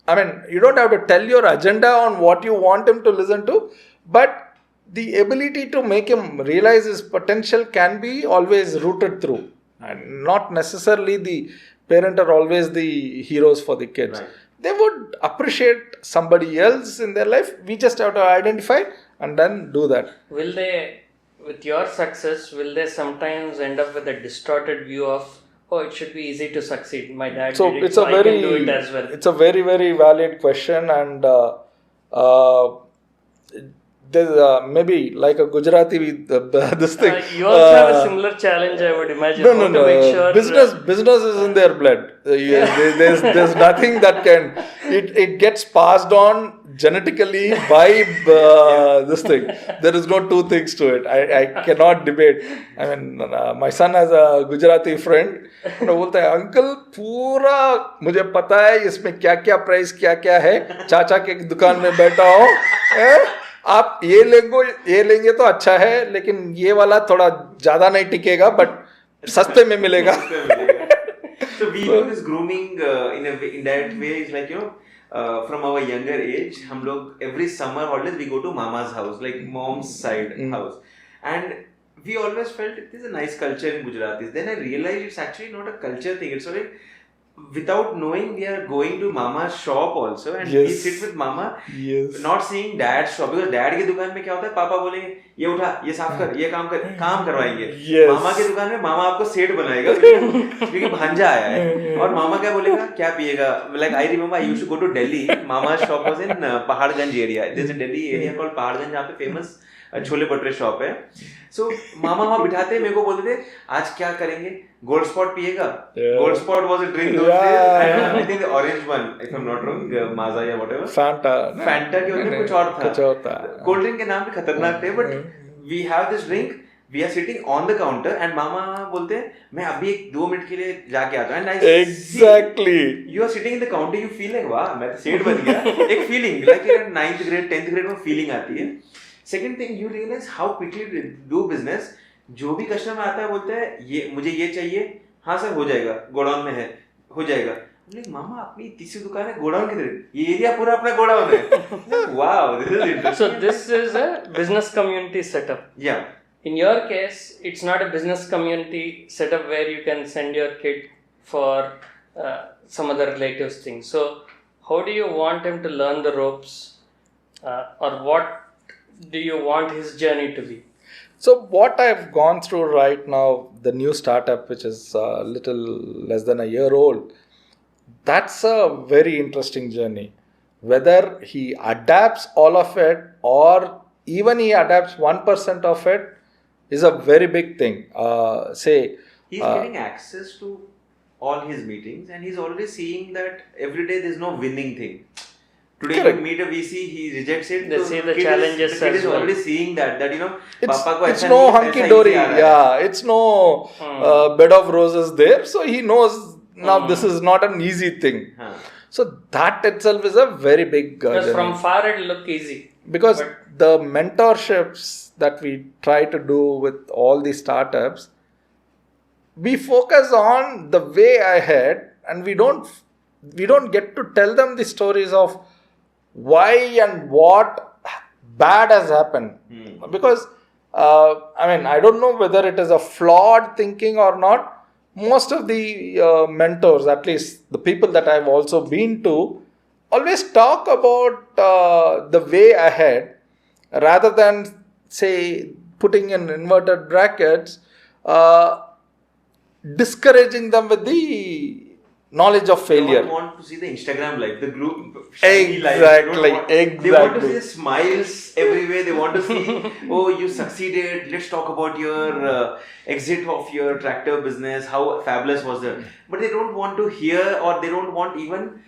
[SPEAKER 1] don't have to tell your agenda on what you want him to listen to, but the ability to make him realize his potential can be always rooted through. And not necessarily the parent are always the heroes for the kids.
[SPEAKER 2] Right.
[SPEAKER 1] They would appreciate somebody else in their life. We just have to identify and then do that.
[SPEAKER 3] Will they, with your success, will they sometimes end up with a distorted view of, oh, it should be easy to succeed. My dad did it, so I can do it as well.
[SPEAKER 1] It's a very, very valid question, and there's maybe like a Gujarati this thing.
[SPEAKER 3] You also have a similar challenge, I would imagine.
[SPEAKER 1] No.
[SPEAKER 3] Make sure
[SPEAKER 1] Business is in their blood. There's nothing that can. It gets passed on genetically by this thing. There is no two things to it. I cannot debate. My son has a Gujarati friend. वो बोलता है, uncle पूरा मुझे पता है इसमें क्या क्या प्राइस क्या क्या है, चाचा के दुकान में बैठा हूँ, आप ये लेंगे तो अच्छा है, लेकिन ये वाला थोड़ा ज्यादा नहीं टिकेगा, बट सस्ते में मिलेगा.
[SPEAKER 2] So we do this grooming in that way. It's like, from our younger age, हम लोग every summer holidays we go to mama's house, like mom's side house, and we always felt it is a nice culture in Gujaratis. Then I realized it's actually not a culture thing. It's like, without knowing, we are going to mama's shop also, and we sit with mama, not seeing dad's shop, because dad की दुकान में क्या होता है, पापा बोलेंगे ये उठा, ये साफ कर, ये काम करवाएंगे. मामा की दुकान में मामा आपको सेठ बनाएगा क्योंकि भांजा आया है, और मामा क्या बोलेगा, क्या पिएगा. Like I remember I used to go to Delhi. Mama's shop was in Paharganj area. There's a Delhi area called Paharganj जहाँ पे famous छोले भटूरे शॉप है. सो मामा वहाँ बिठाते, मेरे को बोलते थे आज क्या करेंगे, गोल्ड स्पॉट पिएगा. Gold Spot was a drink those days. I think the orange one, if I am not wrong, Maaza या व्हाटएवर, फैंटा के अंदर कुछ और था. कोल्ड ड्रिंक के नाम भी खतरनाक थे, but we have this drink, we are sitting on the counter, and मामा बोलते हैं मैं अभी 2 मिनट के लिए जाके आता हूँ. And I
[SPEAKER 1] exactly,
[SPEAKER 2] you are sitting in the counter, you feel like वाह मैं तो सेठ बन गया. एक feeling like 9th grade 10th grade में फीलिंग आती है. Second thing, you realise how quickly do business. जो भी कस्टमर आता है बोलता है ये मुझे ये चाहिए, हाँ सर हो जाएगा, गोडाउन में है, हो जाएगा. मामा अपनी तीसरी दुकान है गोडाउन की तरह, ये एरिया पूरा अपना गोडाउन है. Wow, this is interesting.
[SPEAKER 3] So this is a business community setup.
[SPEAKER 2] Yeah.
[SPEAKER 3] In your case, it's not a business community setup where you can send your kid for some other relatives thing. So how do you want him to learn the ropes, or what do you want his journey to be?
[SPEAKER 1] So what I've gone through right now, the new startup, which is a little less than a year old, that's a very interesting journey. Whether he adapts all of it or even he adapts 1% of it is a very big thing.
[SPEAKER 2] He's getting access to all his meetings and he's already seeing that every day there's no winning thing. Today
[SPEAKER 1] Correct.
[SPEAKER 2] you meet a VC, he rejects it.
[SPEAKER 3] They see the challenges
[SPEAKER 2] The kid
[SPEAKER 3] as
[SPEAKER 2] is
[SPEAKER 3] well.
[SPEAKER 2] already seeing that you know,
[SPEAKER 1] It's,
[SPEAKER 2] Papa ko
[SPEAKER 1] it's
[SPEAKER 2] aisa
[SPEAKER 1] no
[SPEAKER 2] nahi,
[SPEAKER 1] hunky
[SPEAKER 2] aisa
[SPEAKER 1] dory,
[SPEAKER 2] easy aa raha hai.
[SPEAKER 1] yeah. It's no bed of roses there. So he knows now this is not an easy thing.
[SPEAKER 2] Haan.
[SPEAKER 1] So that itself is a very big
[SPEAKER 3] Because
[SPEAKER 1] journey.
[SPEAKER 3] from far it look easy.
[SPEAKER 1] Because
[SPEAKER 3] But-
[SPEAKER 1] the mentorships that we try to do with all these startups, we focus on the way ahead and we don't get to tell them the stories of why and what bad has happened. Because I don't know whether it is a flawed thinking or not. Most of the mentors, at least the people that I've also been to, always talk about the way ahead rather than, say, putting in inverted brackets, discouraging them with the knowledge of
[SPEAKER 2] They
[SPEAKER 1] failure.
[SPEAKER 2] don't want to see the Instagram life, the group
[SPEAKER 1] Exactly,
[SPEAKER 2] life. They want to
[SPEAKER 1] exactly.
[SPEAKER 2] see the smiles everywhere. They want to see, oh, you succeeded. Let's talk about your exit of your tractor business. How fabulous was that? But they don't want to hear, or they don't want even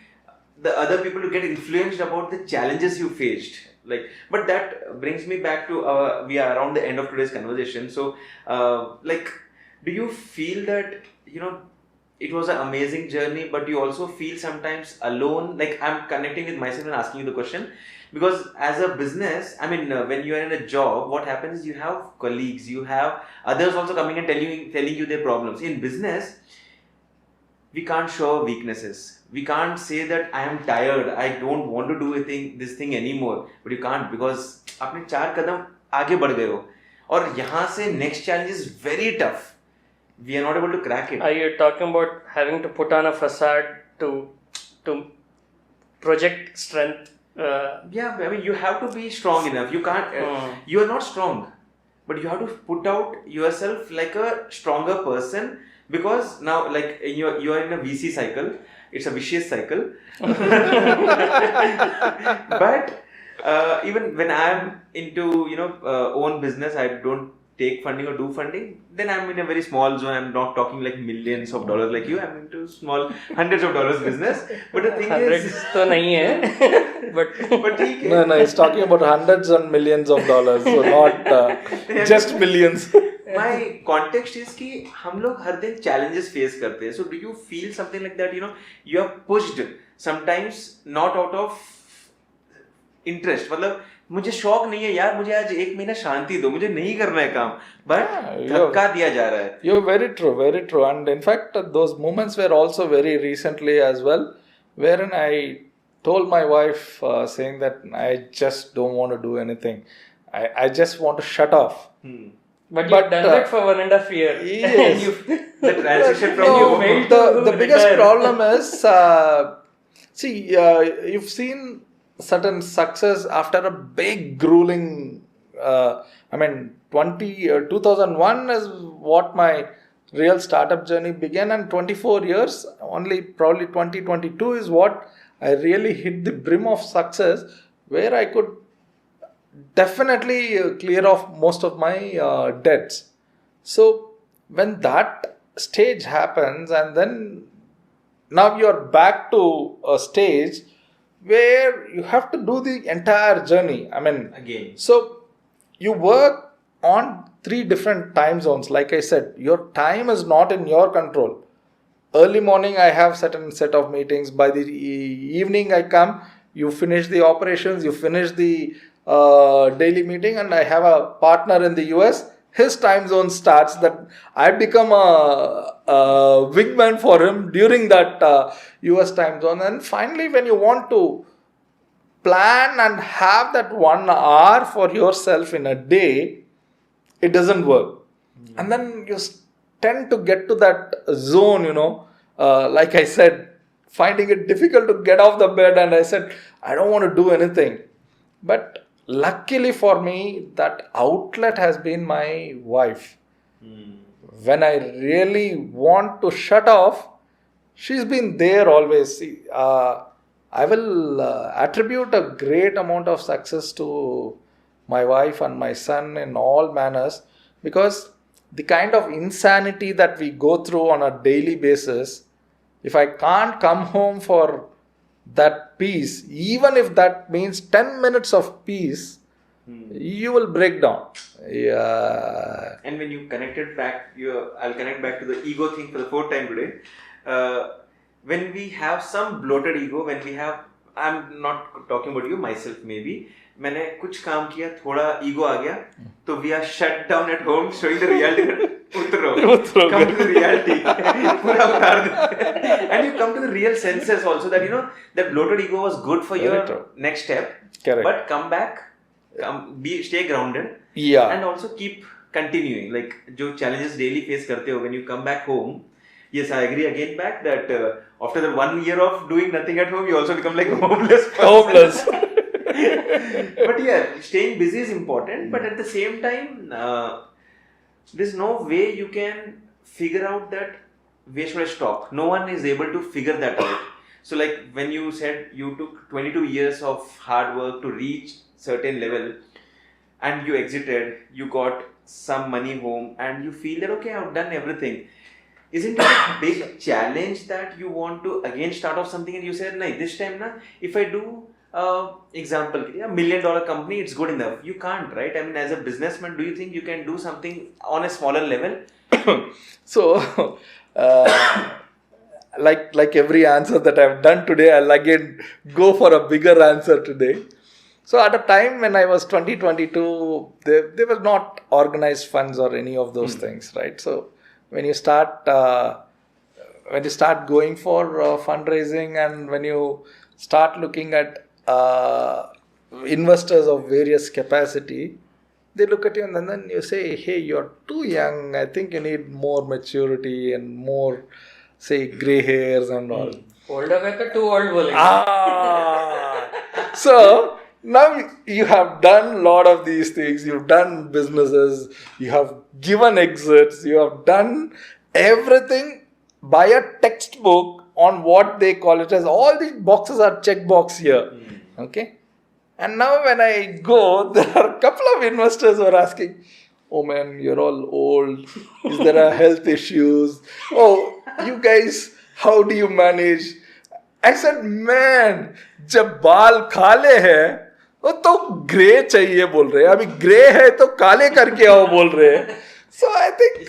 [SPEAKER 2] the other people to get influenced about the challenges you faced. But that brings me back to we are around the end of today's conversation. So, do you feel that it was an amazing journey, but you also feel sometimes alone? Like, I'm connecting with myself and asking you the question because as a business, when you are in a job, what happens is you have colleagues, you have others also coming and telling you their problems. In business, we can't show weaknesses. We can't say that I am tired, I don't want to do this thing anymore. But you can't because आपने 4 कदम आगे बढ़ गए हो और यहाँ से next challenge is very tough. We are not able to crack it.
[SPEAKER 3] Are you talking about having to put on a facade to project strength?
[SPEAKER 2] Yeah, you have to be strong enough. You can't. You are not strong, but you have to put out yourself like a stronger person because now, like you are in a VC cycle. It's a vicious cycle. But even when I am into own business, I don't take funding or do funding, then I'm in a very small zone. I'm not talking like millions of dollars like you. I'm into small hundreds of dollars business. But the thing is,
[SPEAKER 3] तो नहीं है, but
[SPEAKER 2] ठीक है.
[SPEAKER 1] No, he's talking about hundreds and millions of dollars, so not just millions.
[SPEAKER 2] My context is कि हम लोग हर दिन challenges face करते हैं. So do you feel something like that? You are pushed sometimes not out of interest. मतलब मुझे शौक नहीं है यार, मुझे आज 1 महीना शांति दो, मुझे नहीं करना है काम, but धक्का दिया जा रहा है.
[SPEAKER 1] You're very true. And in fact, those moments were also very recently as well, wherein I told my wife saying that I just don't want to do anything. I just want to shut off.
[SPEAKER 3] But you've done that for 1.5 years.
[SPEAKER 1] Yes.
[SPEAKER 2] The transition from
[SPEAKER 1] No,
[SPEAKER 2] you.
[SPEAKER 1] the biggest problem is, you've seen certain success after a big grueling 2001 is what my real startup journey began, and 24 years only, probably 2022 is what I really hit the brim of success, where I could definitely clear off most of my debts. So when that stage happens, and then now you're back to a stage where you have to do the entire journey.
[SPEAKER 2] Again.
[SPEAKER 1] So you work on 3 different time zones. Like I said, your time is not in your control. Early morning, I have certain set of meetings. By the evening, I come, you finish the operations, you finish the daily meeting, and I have a partner in the US. His time zone starts, that I become a wingman for him during that US time zone. And finally, when you want to plan and have that 1 hour for yourself in a day, it doesn't work. And then you tend to get to that zone, like I said, finding it difficult to get off the bed. And I said, I don't want to do anything. But luckily for me, that outlet has been my wife. When I really want to shut off, she's been there always. See, I will attribute a great amount of success to my wife and my son in all manners, because the kind of insanity that we go through on a daily basis, if I can't come home for that peace, even if that means 10 minutes of peace, you will break down. Yeah.
[SPEAKER 2] And when you connected back, I'll connect back to the ego thing for the fourth time today. When we have some bloated ego, I'm not talking about you, myself maybe, मैंने कुछ काम किया, थोड़ा ego आ गया, तो we are shut down at home, showing the reality that उतरो, come to the reality, पूरा उतार दे. And you come to the real senses also that that bloated ego was good for your next step.
[SPEAKER 1] Correct.
[SPEAKER 2] But come back, stay grounded.
[SPEAKER 1] Yeah.
[SPEAKER 2] And also keep continuing. Like जो challenges daily face करते हो, when you come back home. Yes, I agree again back that after the 1 year of doing nothing at home, you also become like homeless person.
[SPEAKER 1] Homeless.
[SPEAKER 2] But yeah, staying busy is important. But at the same time, there's no way you can figure out that where should I stop. No one is able to figure that out. So like when you said you took 22 years of hard work to reach certain level, and you exited, you got some money home, and you feel that okay, I've done everything. Isn't it a big challenge that you want to again start off something and you said, no, this time if I do example, $1 million company, it's good enough. You can't, right? I mean, as a businessman, do you think you can do something on a smaller level?
[SPEAKER 1] So, like every answer that I've done today, I'll again go for a bigger answer today. So at a time when I was 22, there were not organized funds or any of those things, right? So when you start going for fundraising, and when you start looking at investors of various capacity, they look at you and then you say, hey, you're too young. I think you need more maturity and more, say, gray hairs and all.
[SPEAKER 3] Older guy to too old bolenge.
[SPEAKER 1] So now you have done a lot of these things. You've done businesses. You have given exits. You have done everything by a textbook on what they call it as. All these boxes are check box here. Okay. And now when I go, there are a couple of investors who are asking, oh man, you're all old. Is there a health issues? Oh, you guys, how do you manage? I said, man, जब बाल काले हैं तो grey चाहिए बोल रहे हैं. अभी ग्रे है तो काले करके आओ बोल रहे हैं. So I think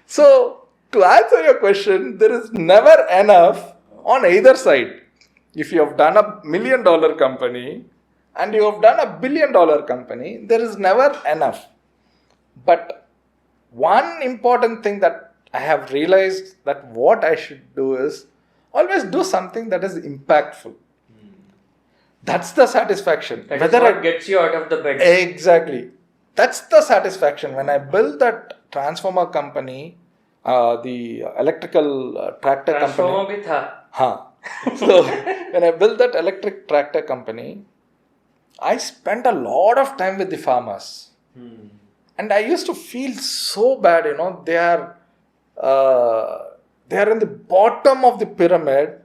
[SPEAKER 1] so to answer your question, there is never enough on either side. If you have done $1 million company and you have done $1 billion company, there is never enough. But one important thing that I have realized that what I should do is always do something that is impactful. That's the satisfaction.
[SPEAKER 3] That is what gets you out of the bed.
[SPEAKER 1] Exactly. That's the satisfaction. When I built that transformer company, the electrical tractor
[SPEAKER 3] Transformer
[SPEAKER 1] company.
[SPEAKER 3] bhi tha.
[SPEAKER 1] Haan. So when I built that electric tractor company, I spent a lot of time with the farmers. And I used to feel so bad, they are in the bottom of the pyramid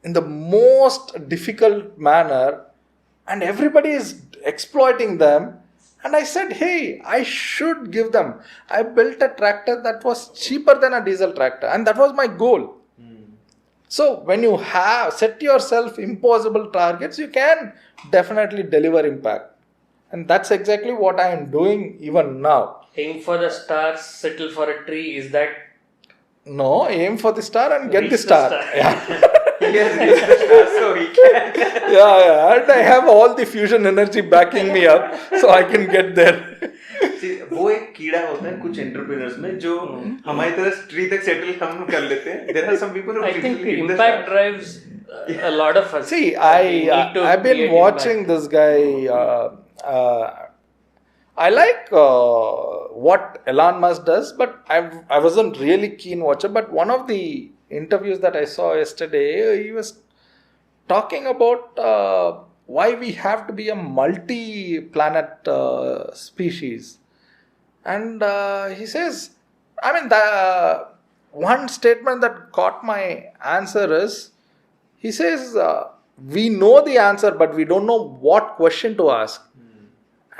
[SPEAKER 1] in the most difficult manner, and everybody is exploiting them. And I said, hey, I should give them. I built a tractor that was cheaper than a diesel tractor, and that was my goal. So when you set yourself impossible targets, you can definitely deliver impact. And that's exactly what I am doing even now.
[SPEAKER 3] Aim for the stars, settle for a tree. Is that?
[SPEAKER 1] No, aim for the star and get
[SPEAKER 3] Reach
[SPEAKER 1] the star.
[SPEAKER 3] Yeah.
[SPEAKER 2] Yes, reach the star so he can.
[SPEAKER 1] Yeah. And I have all the fusion energy backing me up, so I can get there.
[SPEAKER 2] See, वो एक कीड़ा होता है कुछ entrepreneurs में जो हमारी तरह ट्री तक सेटल हम कर लेते हैं. There are some people who
[SPEAKER 3] I think impact drives a lot of us.
[SPEAKER 1] See, I've been watching this guy. I like what Elon Musk does, but I wasn't really keen watcher. But one of the interviews that I saw yesterday, he was talking about why we have to be a multi-planet species. And he says, I mean, the one statement that caught my answer is, he says, we know the answer, but we don't know what question to ask.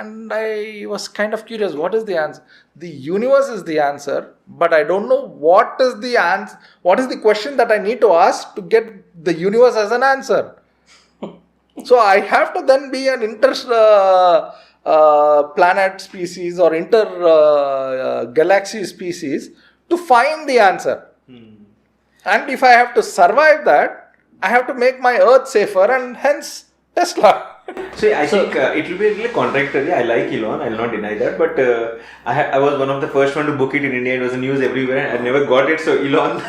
[SPEAKER 1] And I was kind of curious, what is the answer? The universe is the answer, but I don't know what is the answer. What is the question that I need to ask to get the universe as an answer? So I have to then be an planet species or galaxy species to find the answer. And if I have to survive that, I have to make my Earth safer, and hence Tesla.
[SPEAKER 2] So I think it will be really contradictory. I like Elon, I will not deny that, but I was one of the first one to book it in India. It was in news everywhere. I never got it, so Elon.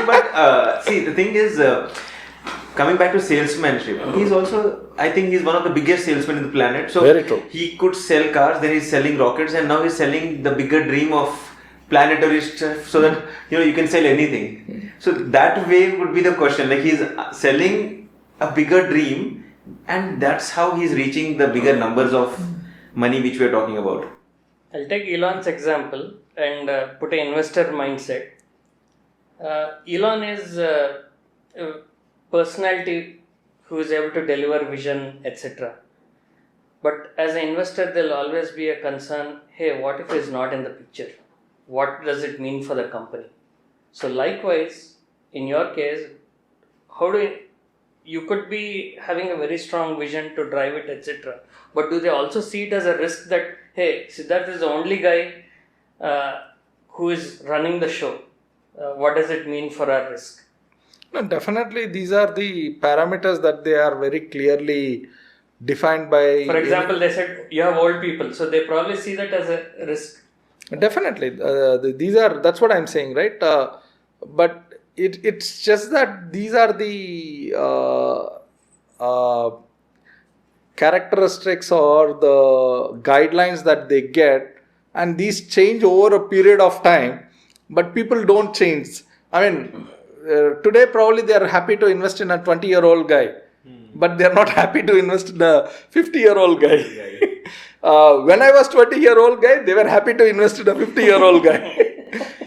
[SPEAKER 2] But see, the thing is, coming back to salesmanship, he's also, I think he's one of the biggest salesmen in the planet. So
[SPEAKER 1] very true.
[SPEAKER 2] He could sell cars, then he's selling rockets, and now he's selling the bigger dream of planetary stuff, so that you can sell anything. So that way would be the question. Like, he's selling a bigger dream, and that's how he's reaching the bigger numbers of money which we are talking about.
[SPEAKER 3] I'll take Elon's example and put an investor mindset. Elon is a personality who is able to deliver vision, etc. But as an investor, there'll always be a concern, hey, what if he's not in the picture? What does it mean for the company? So likewise, in your case, you could be having a very strong vision to drive it, etc. But do they also see it as a risk that, hey, Siddhartha is the only guy who is running the show? What does it mean for our risk?
[SPEAKER 1] No, definitely, these are the parameters that they are very clearly defined by.
[SPEAKER 3] For example, they said you have old people, so they probably see that as a risk.
[SPEAKER 1] Definitely, that's what I'm saying, right? But it's just that these are the characteristics or the guidelines that they get, and these change over a period of time, but people don't change. I mean, today probably they are happy to invest in a 20-year-old guy, but they are not happy to invest in a 50-year-old guy. When I was 20-year-old guy, they were happy to invest in a 50-year-old guy.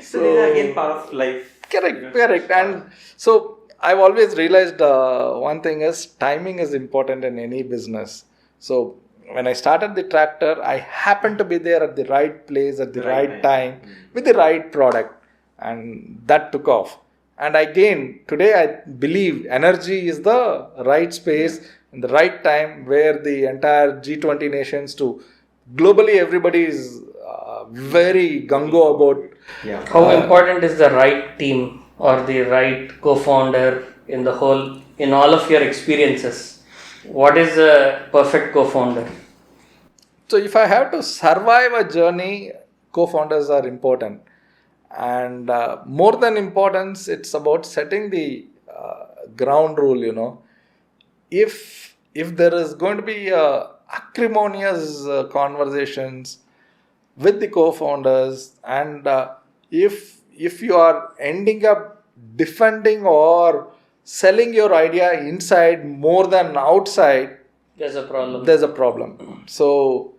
[SPEAKER 2] So they are again part of life.
[SPEAKER 1] Correct. And so I've always realized one thing is timing is important in any business. So when I started the tractor, I happened to be there at the right place at the right time with the right product, and that took off. And again, today I believe energy is the right space in the right time, where the entire G20 nations to globally everybody is very gung-ho about.
[SPEAKER 2] Yeah.
[SPEAKER 3] How important is the right team or the right co-founder in all of your experiences? What is a perfect co-founder?
[SPEAKER 1] So if I have to survive a journey, co-founders are important. And more than importance, it's about setting the ground rule, If there is going to be acrimonious conversations with the co-founders, and if you are ending up defending or selling your idea inside more than outside,
[SPEAKER 3] there's a
[SPEAKER 1] problem. So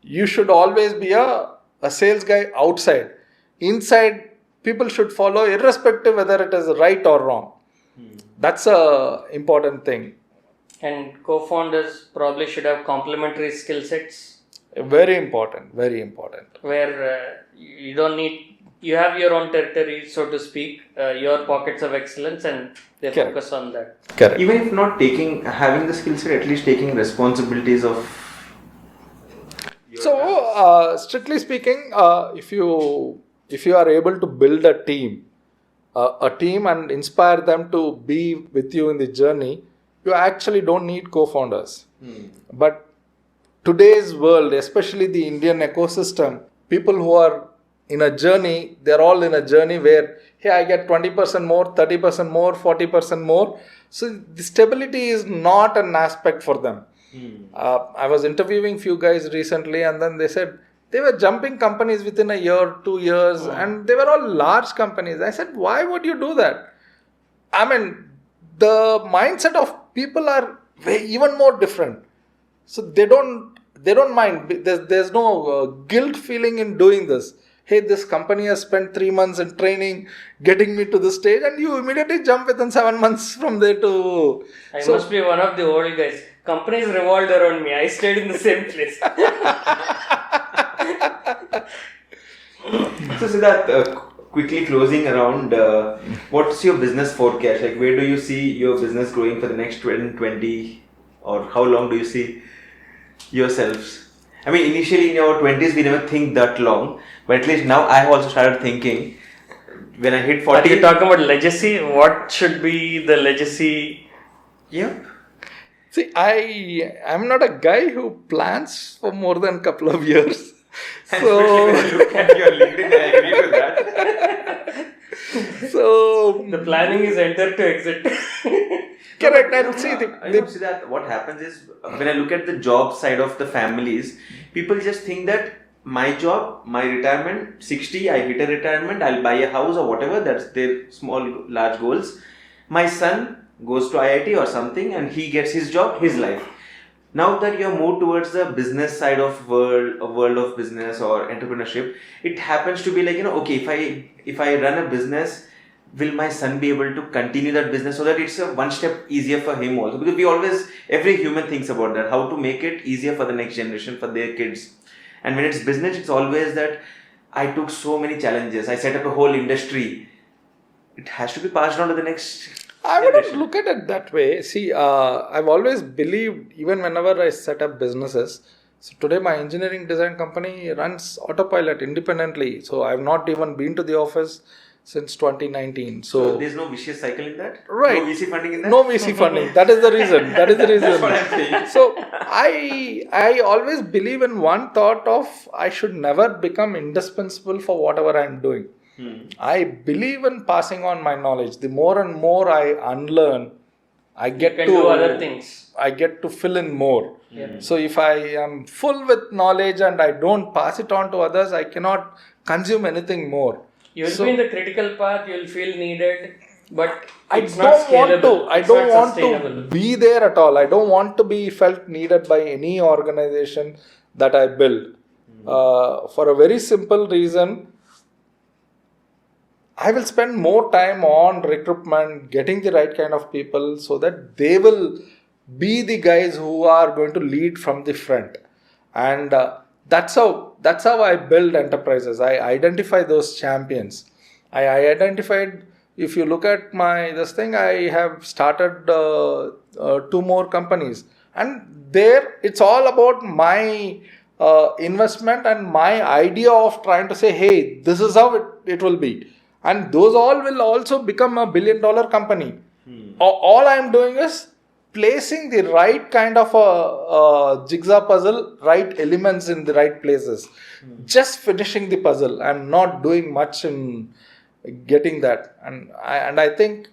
[SPEAKER 1] you should always be a sales guy outside. Inside, people should follow irrespective whether it is right or wrong. That's a important thing.
[SPEAKER 3] And co-founders probably should have complementary skill sets.
[SPEAKER 1] Very important.
[SPEAKER 3] Where you don't need, you have your own territory, so to speak, your pockets of excellence, and they focus on that.
[SPEAKER 1] Correct.
[SPEAKER 2] Even if not having the skill set, at least taking responsibilities of.
[SPEAKER 1] So, strictly speaking, if you are able to build a team and inspire them to be with you in the journey, you actually don't need co-founders. But today's world, especially the Indian ecosystem, people who are in a journey, they're all in a journey where, hey, I get 20% more, 30% more, 40% more. So the stability is not an aspect for them. I was interviewing few guys recently, and then they said they were jumping companies within a year, 2 years, and they were all large companies. I said, why would you do that? I mean, the mindset of people are even more different. So they don't mind. There's no guilt feeling in doing this. Hey, this company has spent 3 months in training, getting me to this stage, and you immediately jump within 7 months from there to...
[SPEAKER 3] I must be one of the old guys. Companies revolved around me. I stayed in the same place.
[SPEAKER 2] So Siddharth, quickly closing around, what's your business forecast? Like, where do you see your business growing for the next 20, or how long do you see yourselves? I mean, initially in your 20s, we never think that long, but at least now I have also started thinking. When I hit 40...
[SPEAKER 3] Are you talking about legacy? What should be the legacy?
[SPEAKER 2] Yep.
[SPEAKER 1] See, I'm not a guy who plans for more than a couple of years.
[SPEAKER 2] And especially when I look at your LinkedIn, I agree with that.
[SPEAKER 1] So
[SPEAKER 3] The planning is enter to exit.
[SPEAKER 1] correct. And see,
[SPEAKER 2] I don't see that. What happens is, when I look at the job side of the families, people just think that my job, my retirement, 60, I hit a retirement, I'll buy a house or whatever, that's their large goals. My son goes to IIT or something and he gets his job, his life. Now that you're moved towards the business side of world of business or entrepreneurship, it happens to be like, okay, if I run a business, will my son be able to continue that business so that it's a one step easier for him also? Because every human thinks about that, how to make it easier for the next generation, for their kids. And when it's business, it's always that I took so many challenges, I set up a whole industry. It has to be passed on to the next
[SPEAKER 1] I wouldn't look at it that way. See, I've always believed, even whenever I set up businesses, so today my engineering design company runs autopilot independently. So I've not even been to the office since 2019. So
[SPEAKER 2] there's no vicious cycle in that?
[SPEAKER 1] Right.
[SPEAKER 2] No VC funding in that?
[SPEAKER 1] No VC funding. That is the reason.
[SPEAKER 2] That's what I'm saying.
[SPEAKER 1] So I always believe in one thought of I should never become indispensable for whatever I'm doing. I believe in passing on my knowledge. The more and more I unlearn, I get to
[SPEAKER 3] do other things.
[SPEAKER 1] I get to fill in more.
[SPEAKER 3] Yeah.
[SPEAKER 1] So if I am full with knowledge and I don't pass it on to others, I cannot consume anything more.
[SPEAKER 3] You will be in the critical path, you will feel needed, but it's
[SPEAKER 1] I
[SPEAKER 3] not
[SPEAKER 1] don't want
[SPEAKER 3] scalable.
[SPEAKER 1] to. I
[SPEAKER 3] It's
[SPEAKER 1] don't
[SPEAKER 3] not
[SPEAKER 1] want
[SPEAKER 3] sustainable.
[SPEAKER 1] to be there at all. I don't want to be felt needed by any organization that I build. For a very simple reason, I will spend more time on recruitment, getting the right kind of people so that they will be the guys who are going to lead from the front. And that's how I build enterprises. I identify those champions. I identified, if you look at this thing, I have started 2 more companies. And there it's all about my investment and my idea of trying to say, hey, this is how it will be. And those all will also become a $1 billion company. All I'm doing is placing the right kind of a jigsaw puzzle, right elements in the right places. Just finishing the puzzle. I'm not doing much in getting that. And I think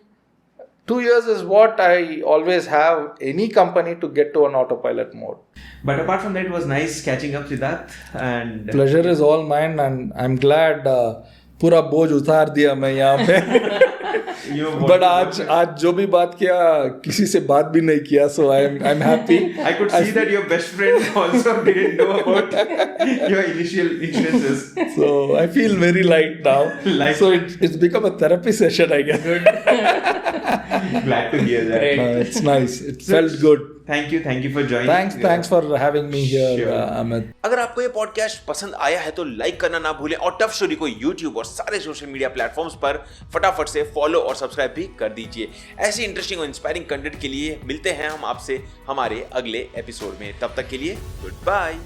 [SPEAKER 1] 2 years is what I always have any company to get to an autopilot mode.
[SPEAKER 2] But apart from that, it was nice catching up with that. And
[SPEAKER 1] pleasure is all mine, and I'm glad पूरा बोझ उतार दिया मैं यहाँ पे. But आज जो भी बात किया किसी से बात भी नहीं किया, so I'm happy.
[SPEAKER 2] I could see that your best friend also didn't know about your initial experiences.
[SPEAKER 1] So I feel very light now. So it's become a therapy session, I guess.
[SPEAKER 2] Glad to hear that.
[SPEAKER 1] It's nice. It felt good.
[SPEAKER 2] Thank you for joining.
[SPEAKER 1] Thanks for having me here,
[SPEAKER 2] Sure.
[SPEAKER 1] Amit.
[SPEAKER 2] अगर आपको ये podcast पसंद आया है तो like करना ना भूलें और टफ स्टोरी को यूट्यूब और सारे सोशल मीडिया प्लेटफॉर्म्स पर फटाफट से फॉलो और सब्सक्राइब भी कर दीजिए. ऐसी इंटरेस्टिंग और इंस्पायरिंग कंटेंट के लिए मिलते हैं हम आपसे हमारे अगले एपिसोड में. तब तक के लिए गुड बाय.